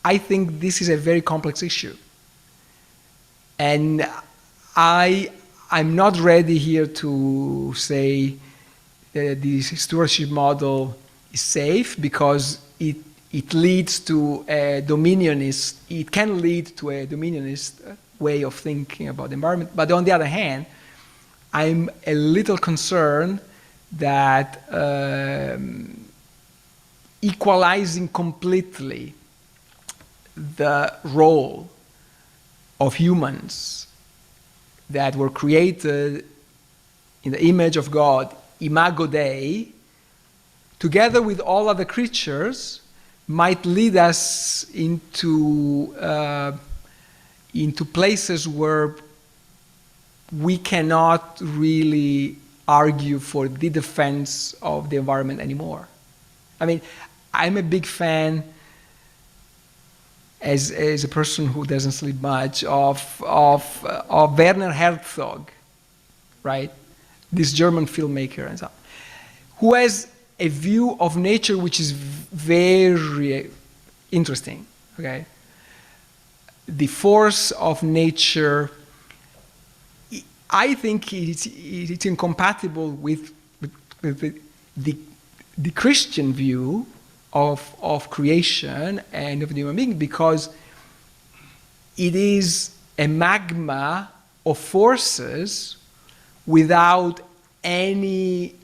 S7: think this is a very complex issue. And I'm not ready here to say the stewardship model is safe because it leads to a dominionist, it can lead to a dominionist way of thinking about the environment. But on the other hand, I'm a little concerned that equalizing completely the role of humans that were created in the image of God, Imago Dei, together with all other creatures, might lead us into places where we cannot really argue for the defense of the environment anymore. I mean, I'm a big fan, as a person who doesn't sleep much, of Werner Herzog, right? This German filmmaker and so on, who has a view of nature which is very interesting, okay? The force of nature, I think it's incompatible with the Christian view of creation and of the human being, because it is a magma of forces without any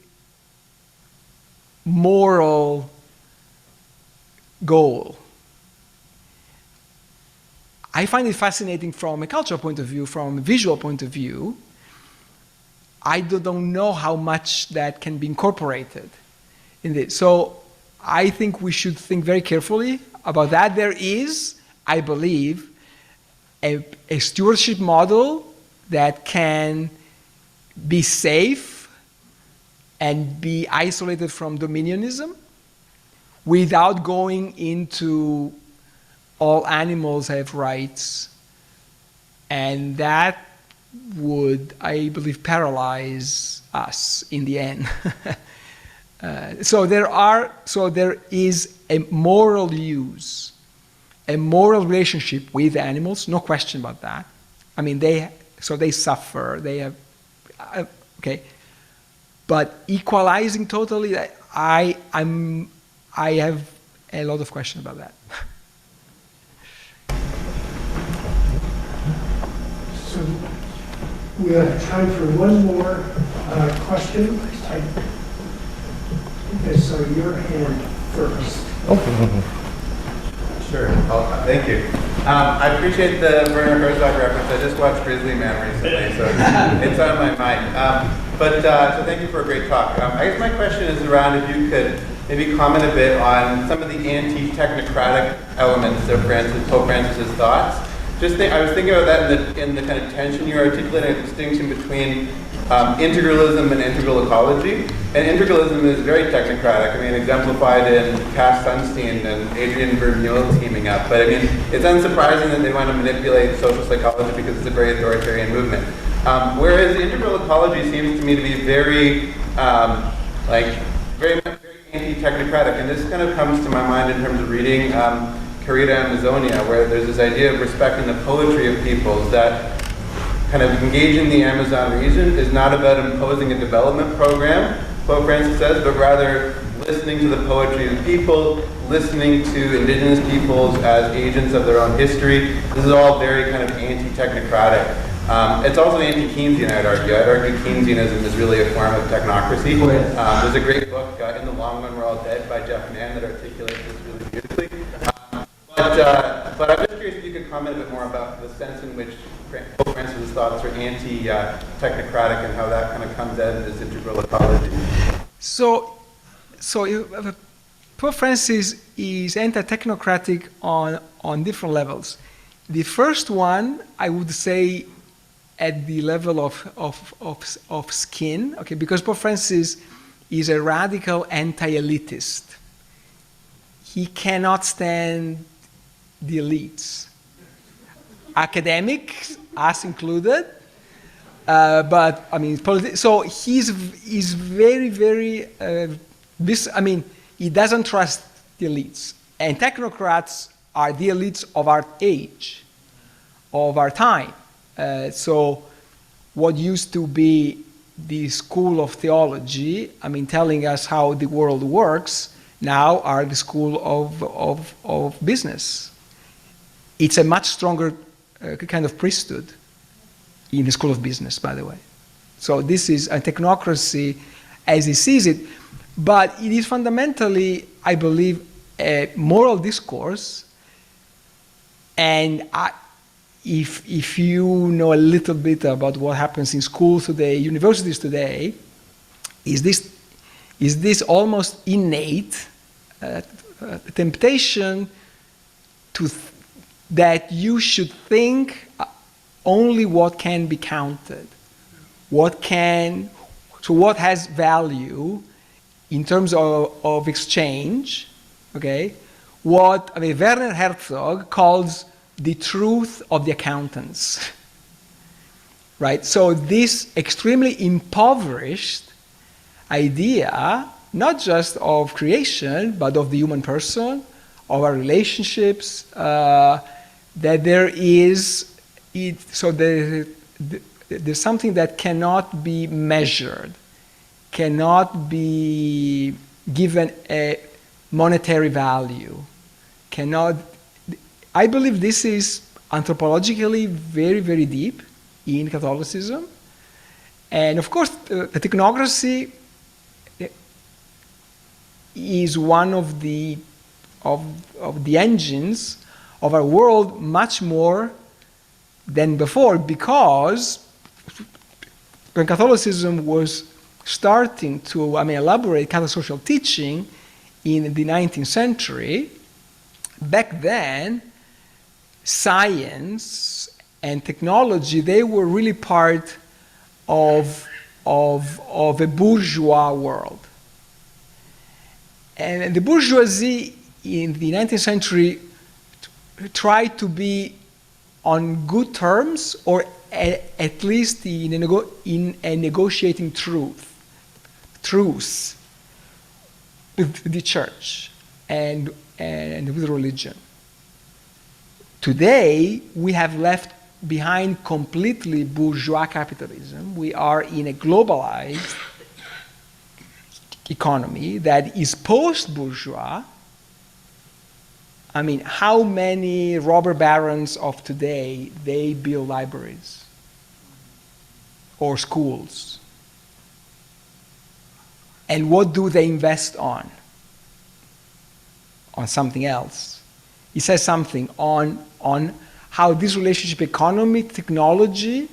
S7: moral goal. I find it fascinating from a cultural point of view, from a visual point of view. I don't know how much that can be incorporated in this. So I think we should think very carefully about that. There is, I believe, a stewardship model that can be safe and be isolated from dominionism without going into all animals have rights, and that would, I believe, paralyze us in the end. So there is a moral use, a moral relationship with animals, no question about that. I mean, they suffer, they have, okay. But equalizing totally, I have a lot of questions about that.
S1: So we have time for one more question. I think I saw your hand first.
S12: Sure. Thank you. I appreciate the Werner Herzog reference. I just watched Grizzly Man recently, so it's on my mind. So thank you for a great talk. I guess my question is around if you could maybe comment a bit on some of the anti-technocratic elements of Pope Francis's thoughts. I was thinking about that in the kind of tension you're articulating, a distinction between integralism and integral ecology. And integralism is very technocratic. I mean, exemplified in Cass Sunstein and Adrian Vermeulen teaming up. But I mean, it's unsurprising that they want to manipulate social psychology because it's a very authoritarian movement. Whereas integral ecology seems to me to be very anti-technocratic. And this kind of comes to my mind in terms of reading Carita Amazonia, where there's this idea of respecting the poetry of peoples, that kind of engaging the Amazon region is not about imposing a development program, Pope Francis says, but rather listening to the poetry of people, listening to indigenous peoples as agents of their own history. This is all very kind of anti-technocratic. It's also anti-Keynesian, I'd argue. I'd argue Keynesianism is really a form of technocracy. There's a great book, In the Long Run We're All Dead, by Jeff Mann, that articulates this really beautifully. But I'm just curious if you could comment a bit more about the sense in which Pope Francis' thoughts are anti-technocratic and how that kind of comes out of this integral ecology.
S7: So Pope Francis is anti-technocratic on different levels. The first one, I would say, at the level of skin, okay, because Pope Francis is a radical anti-elitist. He cannot stand the elites, academics, us included, but I mean, so he's very, very, he doesn't trust the elites. And technocrats are the elites of our age, of our time. So what used to be the school of theology, telling us how the world works, now are the school of business. It's a much stronger kind of priesthood in the school of business, by the way. So this is a technocracy as he sees it, but it is fundamentally, I believe, a moral discourse, and if you know a little bit about what happens in schools today, universities today, is this almost innate temptation that you should think only what can be counted, what has value in terms of exchange, okay? What Werner Herzog calls the truth of the accountants, right? So this extremely impoverished idea, not just of creation, but of the human person, of our relationships, that there is, there's something that cannot be measured, cannot be given a monetary value, I believe this is anthropologically very, very deep in Catholicism. And of course, the technocracy is one of the engines of our world much more than before, because when Catholicism was starting to elaborate Catholic social teaching in the 19th century, back then, science and technology, they were really part of a bourgeois world. And the bourgeoisie in the 19th century tried to be on good terms, or at least in a negotiating truce with the church and with religion. Today, we have left behind completely bourgeois capitalism. We are in a globalized economy that is post-bourgeois. How many robber barons of today, they build libraries or schools? And what do they invest on? On something else. It says something on how this relationship economy, technology,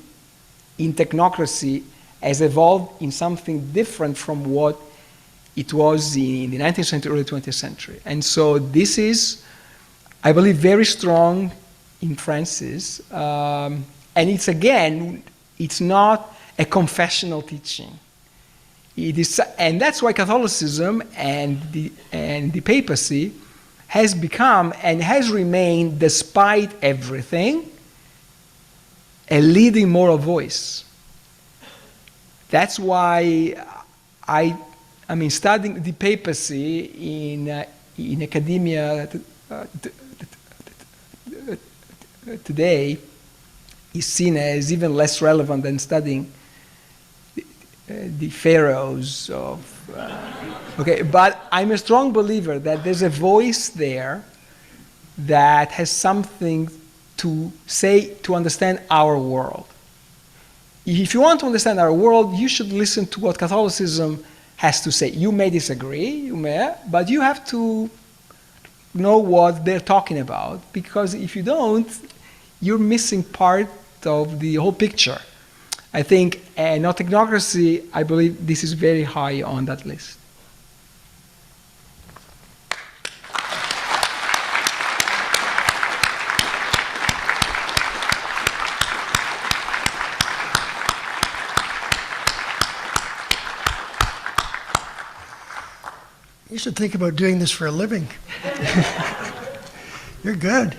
S7: in technocracy has evolved in something different from what it was in the 19th century, early 20th century. And so this is, I believe, very strong in Francis. And it's not a confessional teaching. It is, and that's why Catholicism and the papacy has become and has remained, despite everything, a leading moral voice. That's why studying the papacy in academia today is seen as even less relevant than studying the pharaohs of... but I'm a strong believer that there's a voice there that has something to say to understand our world. If you want to understand our world, you should listen to what Catholicism has to say. You may disagree, but you have to know what they're talking about, because if you don't, you're missing part of the whole picture. I think, not technocracy, I believe this is very high on that list.
S1: You should think about doing this for a living. You're good.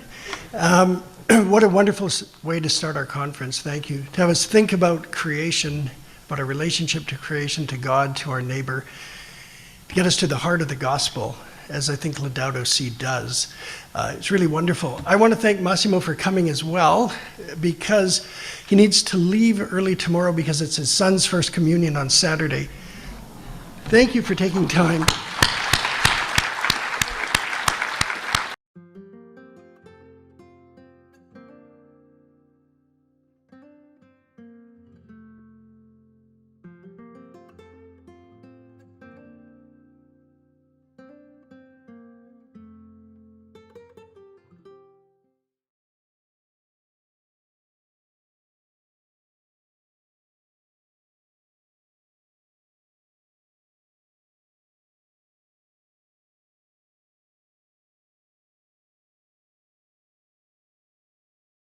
S1: What a wonderful way to start our conference. Thank you. To have us think about creation, about our relationship to creation, to God, to our neighbor, to get us to the heart of the gospel, as I think Laudato Si does. It's really wonderful. I want to thank Massimo for coming as well, because he needs to leave early tomorrow because it's his son's first communion on Saturday. Thank you for taking time.